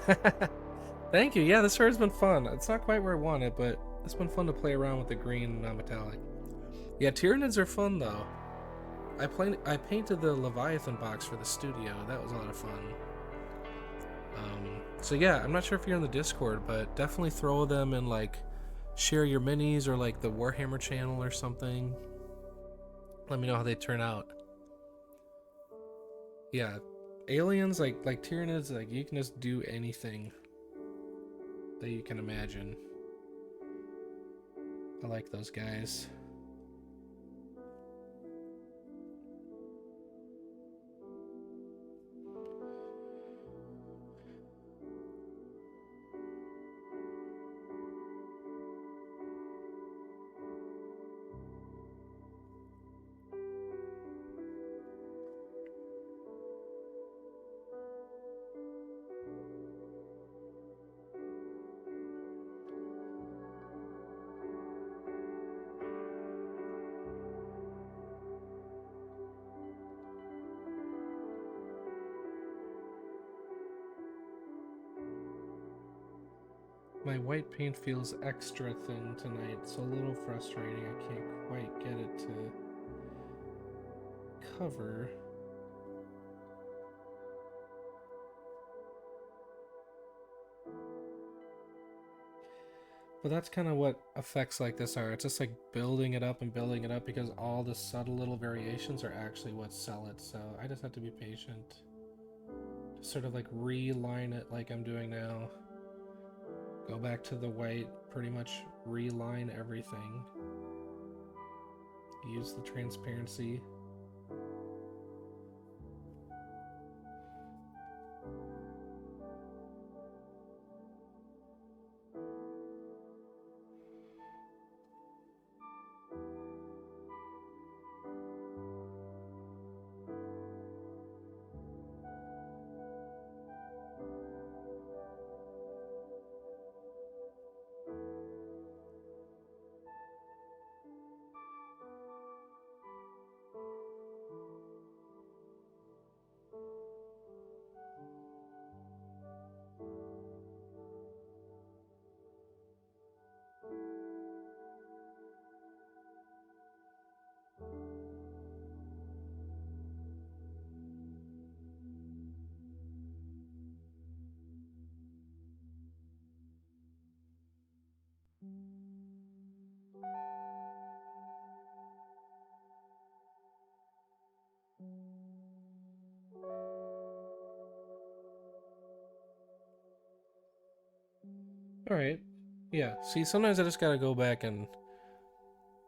Thank you. Yeah, this card's been fun. It's not quite where I want it, but it's been fun to play around with the green non-metallic. Yeah, Tyranids are fun though. I painted the Leviathan box for the studio. That was a lot of fun. So yeah, I'm not sure if you're in the Discord, but definitely throw them in, like, share your minis or like the Warhammer channel or something. Let me know how they turn out. Yeah, aliens like Tyranids, like you can just do anything that you can imagine. I like those guys. My white paint feels extra thin tonight. It's a little frustrating. I can't quite get it to cover. But that's kind of what effects like this are. It's just like building it up and building it up, because all the subtle little variations are actually what sell it. So I just have to be patient. Just sort of like reline it like I'm doing now. Go back to the white, pretty much reline everything. Use the transparency. Alright. Yeah, see, sometimes I just gotta go back and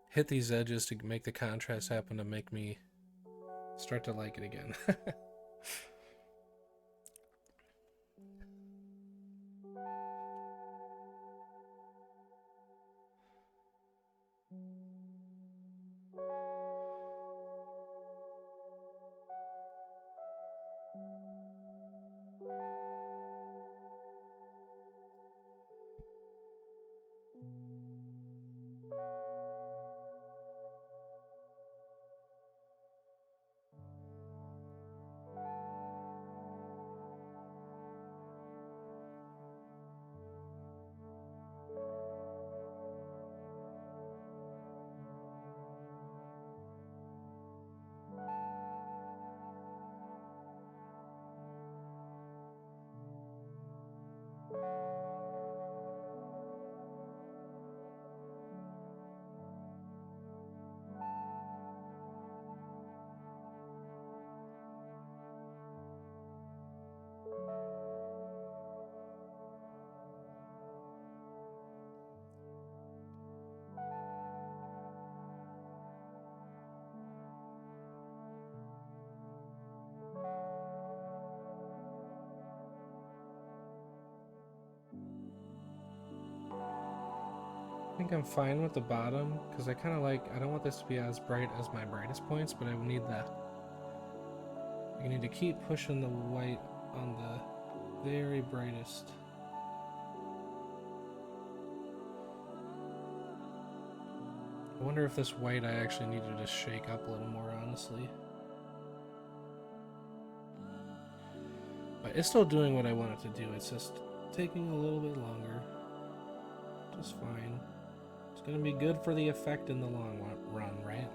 hit these edges to make the contrast happen to make me start to like it again. I think I'm fine with the bottom, because I kind of like, I don't want this to be as bright as my brightest points, but I need that. I need to keep pushing the white on the very brightest. I wonder if this white I actually need to just shake up a little more, honestly. It's still doing what I want it to do. It's just taking a little bit longer. Just fine. It's gonna be good for the effect in the long run, right?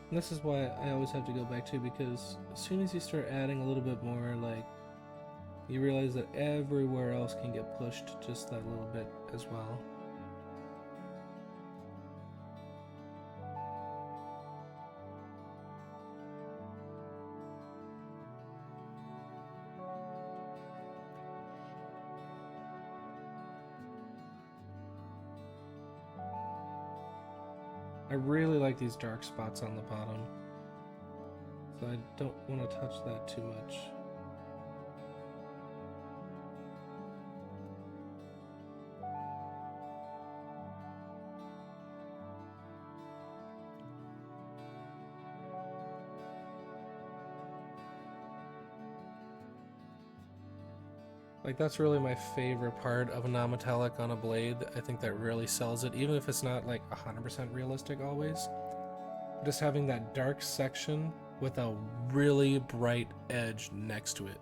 And this is why I always have to go back to, because as soon as you start adding a little bit more, like, you realize that everywhere else can get pushed just that little bit as well. I really like these dark spots on the bottom, so I don't want to touch that too much. Like, that's really my favorite part of a non-metallic on a blade. I think that really sells it, even if it's not like 100% realistic always. Just having that dark section with a really bright edge next to it.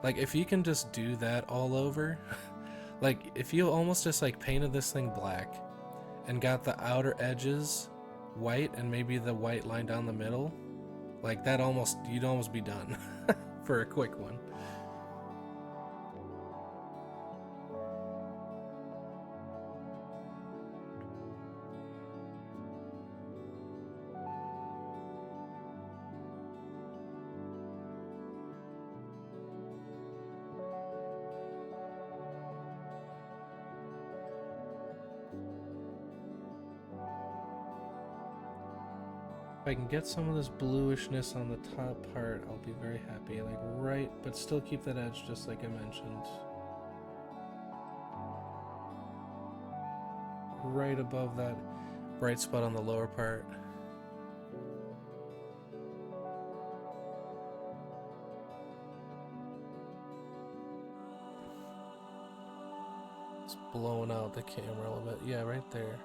Like, if you can just do that all over, like, if you almost just like painted this thing black and got the outer edges white and maybe the white line down the middle, like, that almost, you'd almost be done for a quick one. If I can get some of this bluishness on the top part, I'll be very happy. Like, right, but still keep that edge just like I mentioned. Right above that bright spot on the lower part. It's blowing out the camera a little bit. Yeah, right there.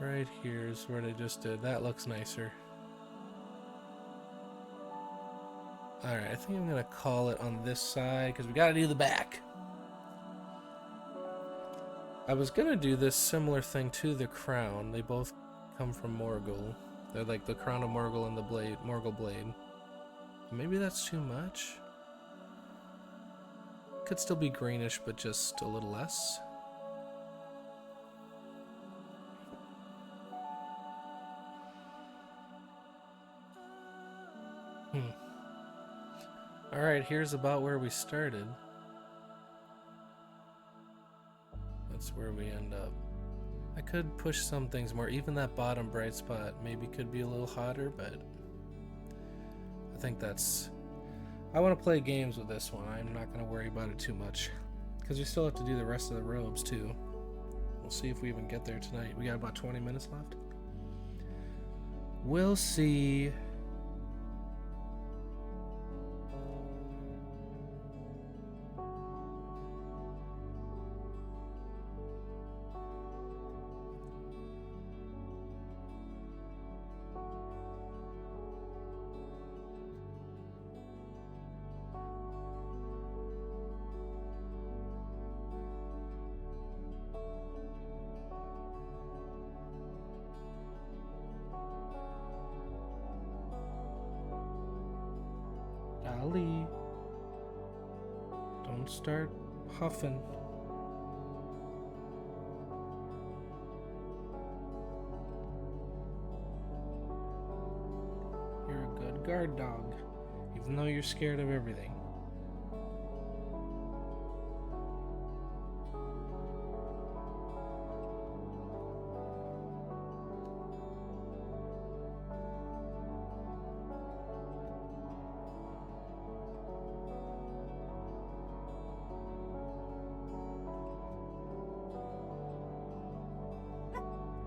Right here is where they just did. That looks nicer. Alright, I think I'm gonna call it on this side because we gotta do the back. I was gonna do this similar thing to the crown. They both come from Morgul. They're like the crown of Morgul and the blade, Morgul blade. Maybe that's too much. Could still be greenish, but just a little less. Alright, here's about where we started. That's where we end up. I could push some things more. Even that bottom bright spot maybe could be a little hotter, but I think that's... I want to play games with this one. I'm not going to worry about it too much, because we still have to do the rest of the robes too. We'll see if we even get there tonight. We got about 20 minutes left. We'll see. Ellie, don't start huffing. You're a good guard dog, even though you're scared of everything.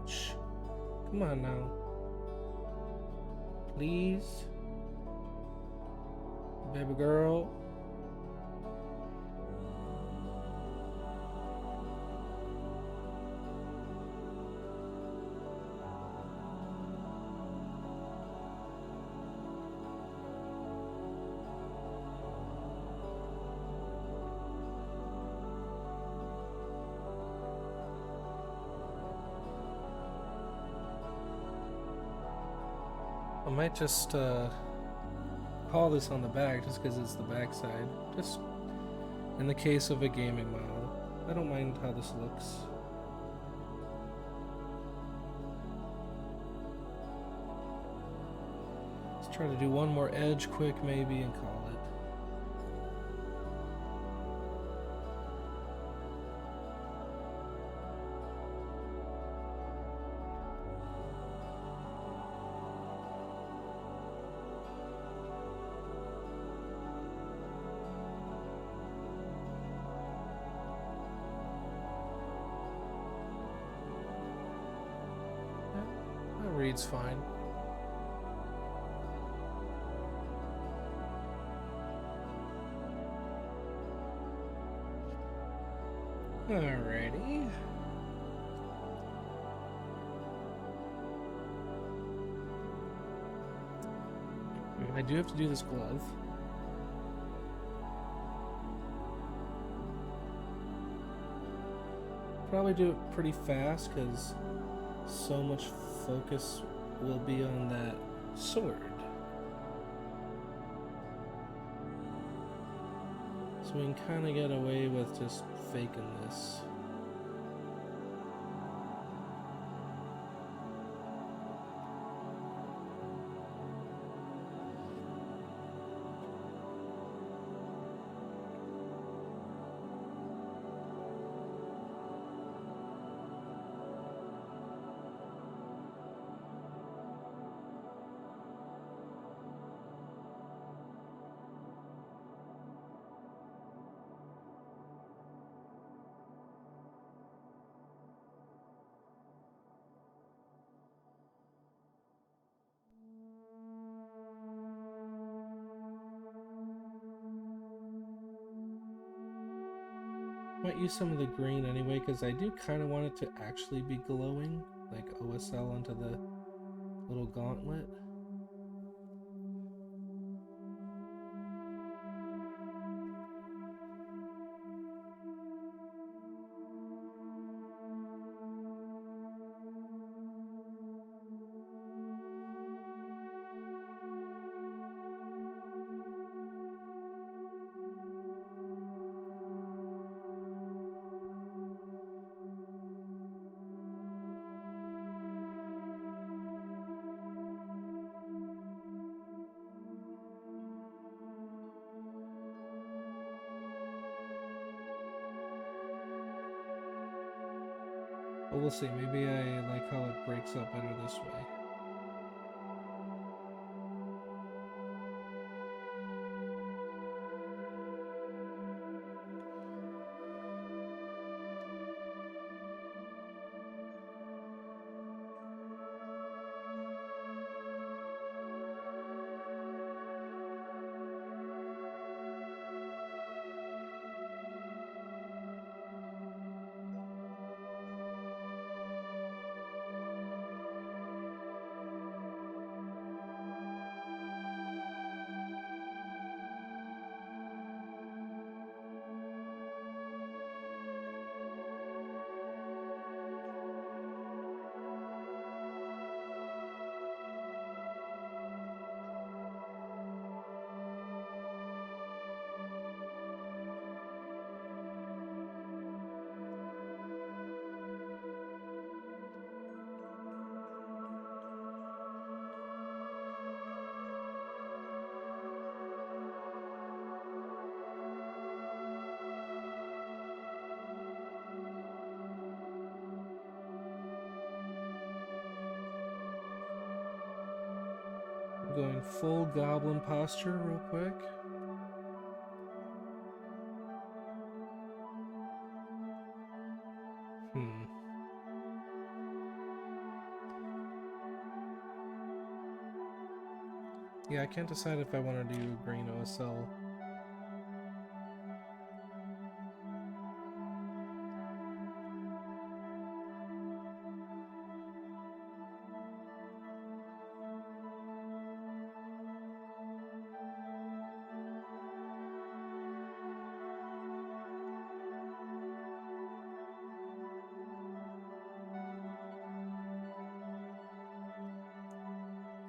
Shh. Come on now. Please. Baby girl. I might just haul this on the back just because it's the back side. Just in the case of a gaming model. I don't mind how this looks. Let's try to do one more edge quick maybe and call it. That reads fine. Alrighty. I do have to do this glove. Probably do it pretty fast because so much focus will be on that sword. So we can kind of get away with just faking this. Might use some of the green anyway, because I do kind of want it to actually be glowing, like OSL onto the little gauntlet. But we'll see, maybe I like how it breaks up better this way. Going full goblin posture real quick. Yeah, I can't decide if I want to do green OSL.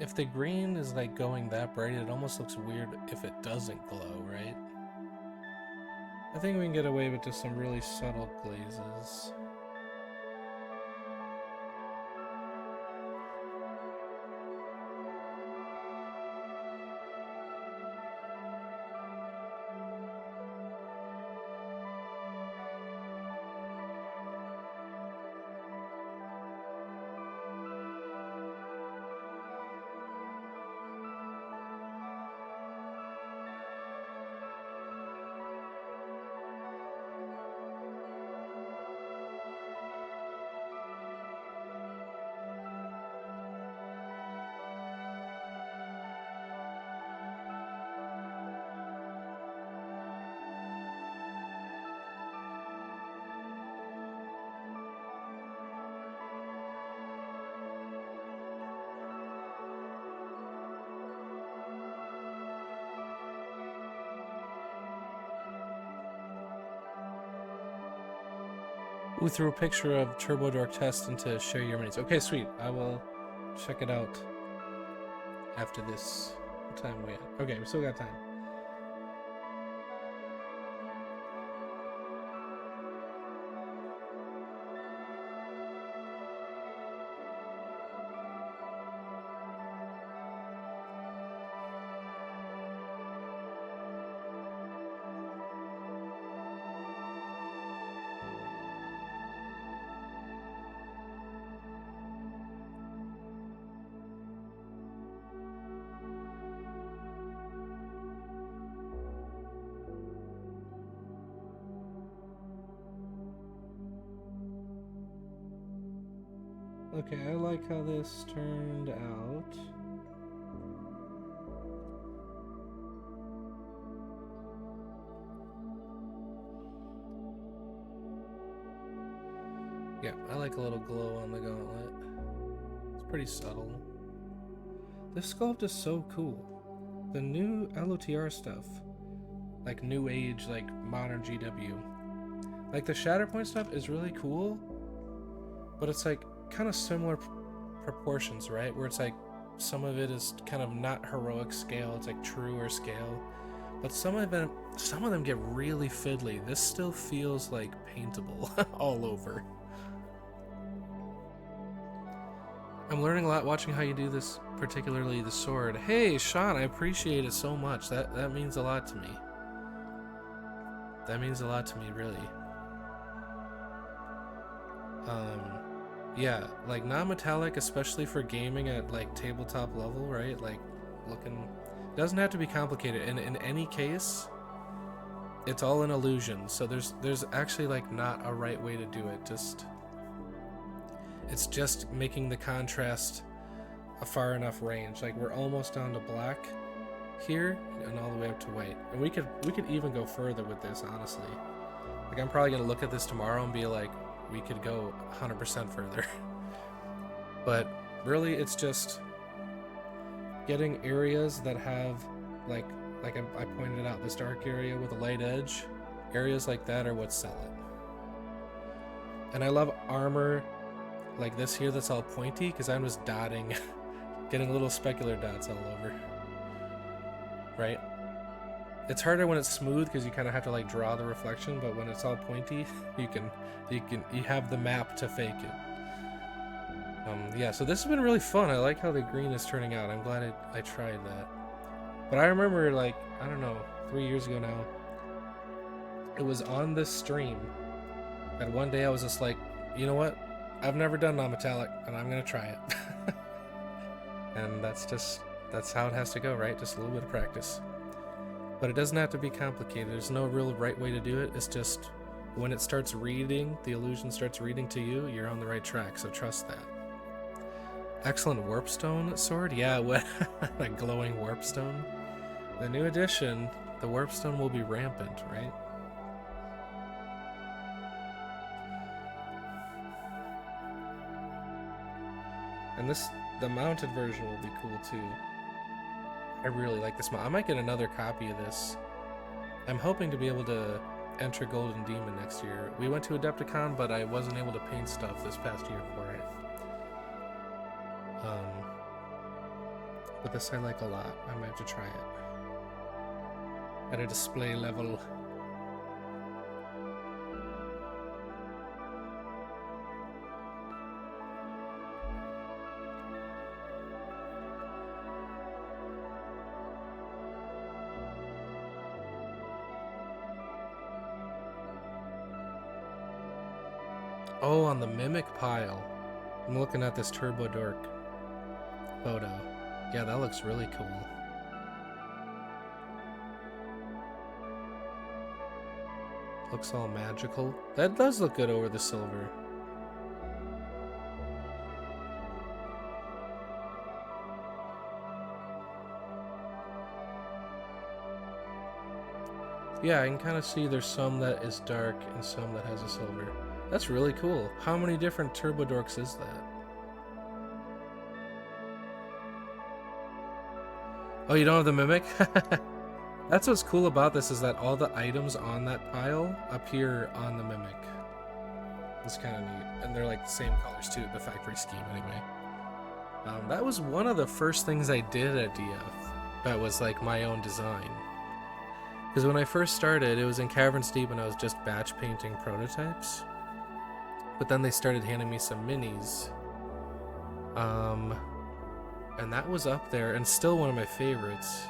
If the green is like going that bright, it almost looks weird if it doesn't glow, right? I think we can get away with just some really subtle glazes. Ooh, threw a picture of Turbo Dork test into share your minis. Okay, sweet. I will check it out after this. What time are we at? Okay, we still got time. Okay, I like how this turned out. Yeah, I like a little glow on the gauntlet. It's pretty subtle. This sculpt is so cool. The new LOTR stuff, like new age, like modern GW. Like the Shatterpoint stuff is really cool, but it's like kind of similar proportions, right? Where it's like some of it is kind of not heroic scale, it's like truer scale, but some of them get really fiddly. This still feels like paintable all over. I'm learning a lot watching how you do this, particularly the sword. Hey Sean, I appreciate it so much. That means a lot to me. That means a lot to me, really. Yeah, like non-metallic, especially for gaming at like tabletop level, right? Like looking, it doesn't have to be complicated. And in any case, it's all an illusion. So there's actually like not a right way to do it. It's just making the contrast a far enough range. Like we're almost down to black here and all the way up to white. And we could even go further with this, honestly. Like I'm probably gonna look at this tomorrow and be like, we could go 100% further. But really it's just getting areas that have like I pointed out, this dark area with a light edge. Areas like that are what sell it. And I love armor like this here that's all pointy, because I'm just dotting getting little specular dots all over, right? It's harder when it's smooth because you kind of have to like draw the reflection, but when it's all pointy, you have the map to fake it. Yeah, so this has been really fun. I like how the green is turning out. I'm glad I tried that. But I remember, like, I don't know, 3 years ago now, it was on this stream that one day I was just like, you know what? I've never done non-metallic, and I'm gonna try it. And that's just That's how it has to go, right? Just a little bit of practice. But it doesn't have to be complicated. There's no real right way to do it. It's just when it starts reading, the illusion starts reading to you, you're on the right track, so trust that. Excellent warpstone sword? Yeah, what? A glowing warpstone? The new edition, the warpstone will be rampant, right? And the mounted version will be cool too. I really like this mount. I might get another copy of this. I'm hoping to be able to enter Golden Demon next year. We went to Adepticon, but I wasn't able to paint stuff this past year for it. But this I like a lot. I might have to try it. At a display level. Oh, on the Mimic pile. I'm looking at this Turbo Dork photo. Yeah, that looks really cool. Looks all magical. That does look good over the silver. Yeah, I can kind of see there's some that is dark and some that has a silver. That's really cool. How many different Turbo Dorks is that? Oh, you don't have the Mimic? That's what's cool about this, is that all the items on that pile appear on the Mimic. It's kind of neat. And they're like the same colors too, the factory scheme anyway. That was one of the first things I did at DF that was like my own design. Because when I first started, it was in Caverns Deep and I was just batch painting prototypes. But then they started handing me some minis. And that was up there, and still one of my favorites.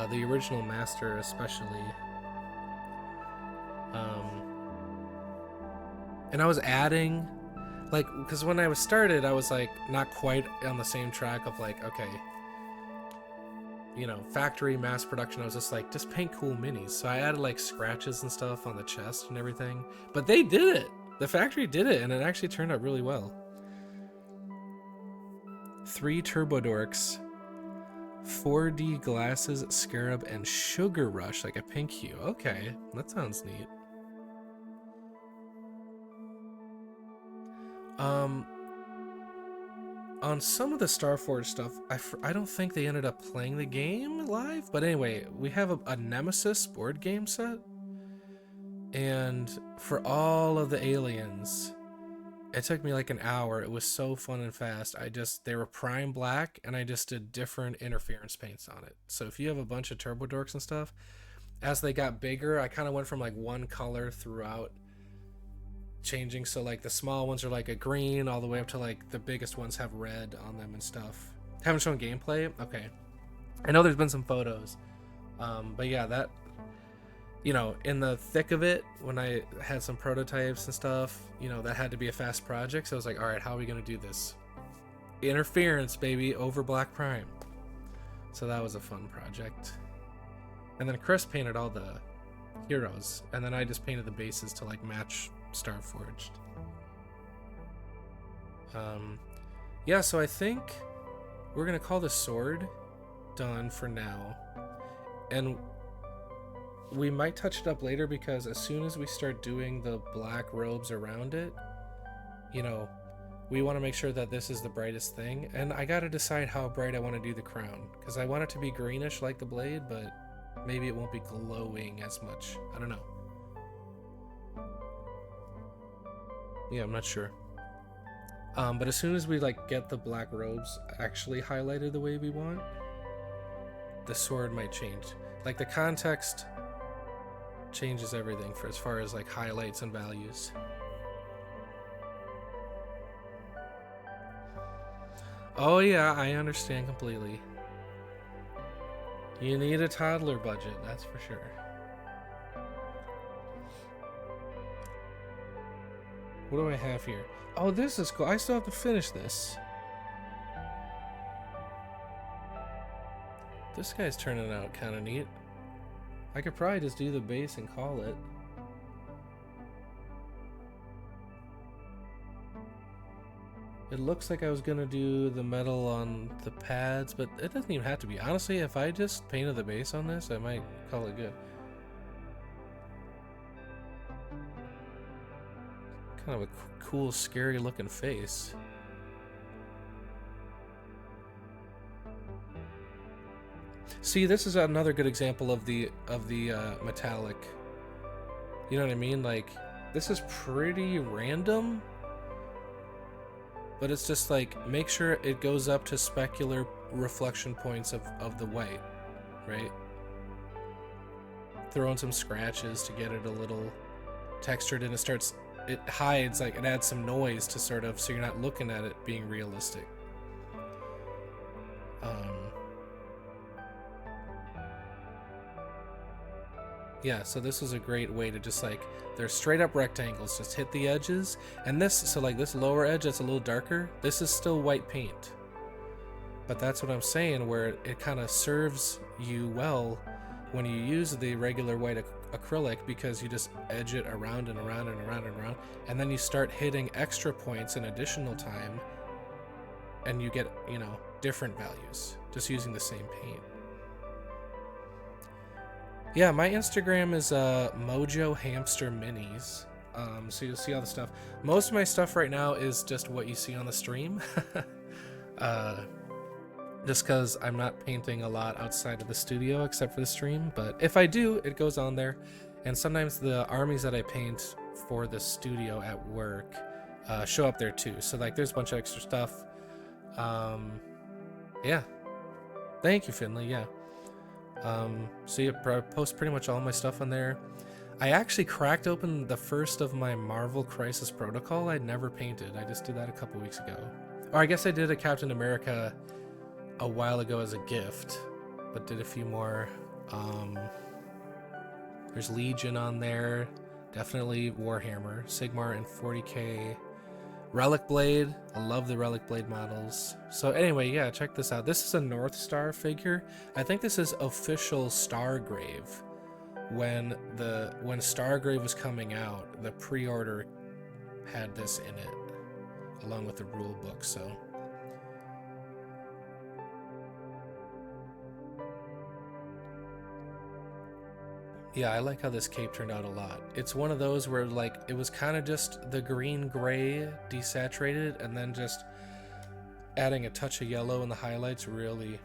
The original Master especially. And I was adding, like, because when I was started, I was like not quite on the same track of like, okay, you know, factory mass production. I was just paint cool minis. So I added like scratches and stuff on the chest and everything. But they did it. The factory did it, and it actually turned out really well. 3 Turbo Dorks, 4D glasses, scarab, and sugar rush, like a pink hue. Okay, that sounds neat. On some of the Starforge stuff, I don't think they ended up playing the game live, but anyway, we have a Nemesis board game set, and for all of the aliens, it took me like an hour. It was so fun and fast. They were prime black, and I just did different interference paints on it. So if you have a bunch of Turbo Dorks and stuff, as they got bigger, I kind of went from like one color throughout, changing. So like the small ones are like a green, all the way up to like the biggest ones have red on them and stuff. Haven't shown gameplay? Okay. I know there's been some photos. But yeah, that, you know, in the thick of it, when I had some prototypes and stuff, you know, that had to be a fast project. So I was like, all right, how are we going to do this? Interference, baby, over Black Prime. So that was a fun project. And then Chris painted all the heroes, and then I just painted the bases to like match Starforged. Yeah, so I think we're going to call the sword done for now. And we might touch it up later, because as soon as we start doing the black robes around it, you know, we want to make sure that this is the brightest thing. And I got to decide how bright I want to do the crown, because I want it to be greenish like the blade, but maybe it won't be glowing as much. I don't know. Yeah, I'm not sure. But as soon as we like get the black robes actually highlighted the way we want, the sword might change. Like the context changes everything for as far as like highlights and values. Oh yeah, I understand completely. You need a toddler budget, that's for sure. What do I have here? Oh, this is cool. I still have to finish this. This guy's turning out kind of neat. I could probably just do the base and call it. It looks like I was gonna do the metal on the pads, but it doesn't even have to be. Honestly, if I just painted the base on this, I might call it good. Kind of a cool, scary looking face. See, this is another good example of the metallic. You know what I mean? Like, this is pretty random, but it's just like, make sure it goes up to specular reflection points of the white, right? Throw in some scratches to get it a little textured, and it hides, like, it adds some noise to sort of, so you're not looking at it being realistic. Yeah, so this is a great way to just, like, they're straight up rectangles, just hit the edges, and this, so like this lower edge that's a little darker, this is still white paint. But that's what I'm saying, where it kind of serves you well when you use the regular white acrylic, because you just edge it around and around and around and around, and then you start hitting extra points in additional time, and you get, you know, different values just using the same paint. Yeah, my Instagram is Mojo Hamster Minis. So you'll see all the stuff. Most of my stuff right now is just what you see on the stream. Just because I'm not painting a lot outside of the studio except for the stream. But if I do, it goes on there. And sometimes the armies that I paint for the studio at work show up there too. So like there's a bunch of extra stuff. Yeah. Thank you, Finley. Yeah. So yeah, I post pretty much all my stuff on there. I actually cracked open the first of my Marvel Crisis Protocol I'd never painted. I just did that a couple weeks ago. Or I guess I did a Captain America a while ago as a gift, but did a few more. There's Legion on there, definitely Warhammer, Sigmar, and 40k. Relic Blade, I love the Relic Blade models. So anyway, yeah, check this out. This is a North Star figure. I think this is official Stargrave. When Stargrave was coming out, the pre-order had this in it, along with the rule book, so. Yeah, I like how this cape turned out a lot. It's one of those where, like, it was kind of just the green-gray desaturated, and then just adding a touch of yellow in the highlights really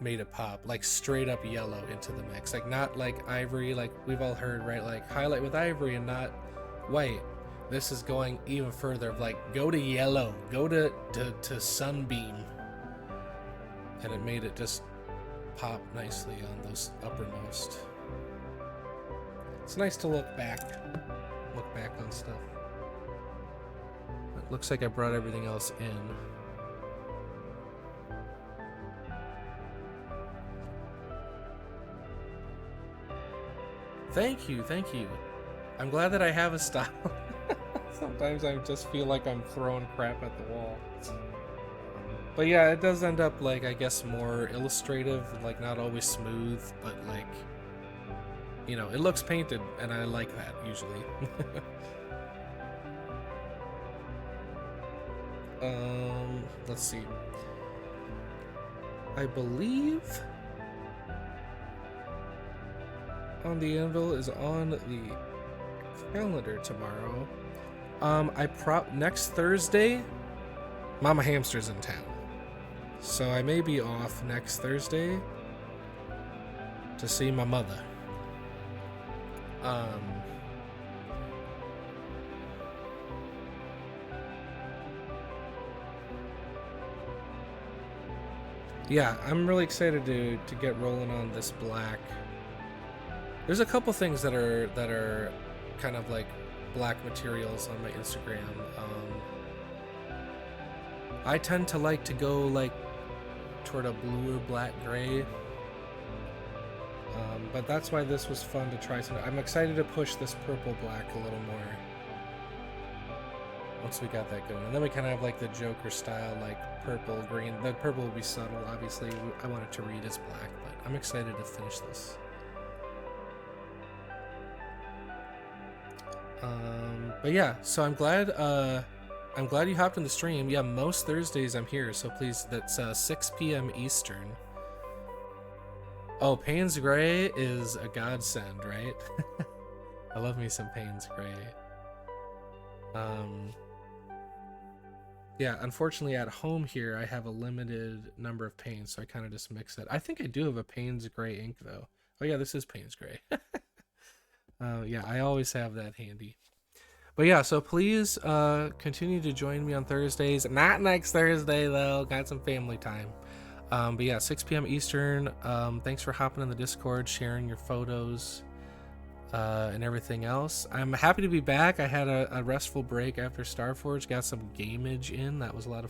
made it pop. Like, straight up yellow into the mix. Like, not like ivory, like we've all heard, right? Like, highlight with ivory and not white. This is going even further, like, go to yellow. Go to sunbeam. And it made it just pop nicely on those uppermost. It's nice to look back on stuff. It looks like I brought everything else in. Thank you. I'm glad that I have a style. Sometimes I just feel like I'm throwing crap at the wall. But yeah, it does end up, like, I guess more illustrative, like not always smooth, but like, you know, it looks painted, and I like that usually. Let's see. I believe On the Anvil is on the calendar tomorrow. Next Thursday, Mama Hamster's in town. So I may be off next Thursday to see my mother. Yeah, I'm really excited to get rolling on this black. There's a couple things that are kind of like black materials on my Instagram. I tend to like to go like toward a blue or black gray. But that's why this was fun to try. I'm excited to push this purple black a little more. once we got that going. And then we kind of have like the Joker style, like purple, green. The purple will be subtle, obviously. I want it to read as black, but I'm excited to finish this. But yeah, so I'm glad you hopped in the stream. Yeah, most Thursdays I'm here, so please, that's 6 p.m. Eastern. Oh, Payne's Gray is a godsend, right? I love me some Payne's Gray. Yeah, unfortunately at home here I have a limited number of paints, so I kind of just mix it. I think I do have a Payne's Gray ink though. Oh yeah, this is Payne's Gray. Yeah, I always have that handy. But yeah, so please continue to join me on Thursdays. Not next Thursday though, got some family time. But yeah, 6 p.m. Eastern. Thanks for hopping in the Discord, sharing your photos, and everything else. I'm happy to be back. I had a restful break after Starforge, got some gameage in. That was a lot of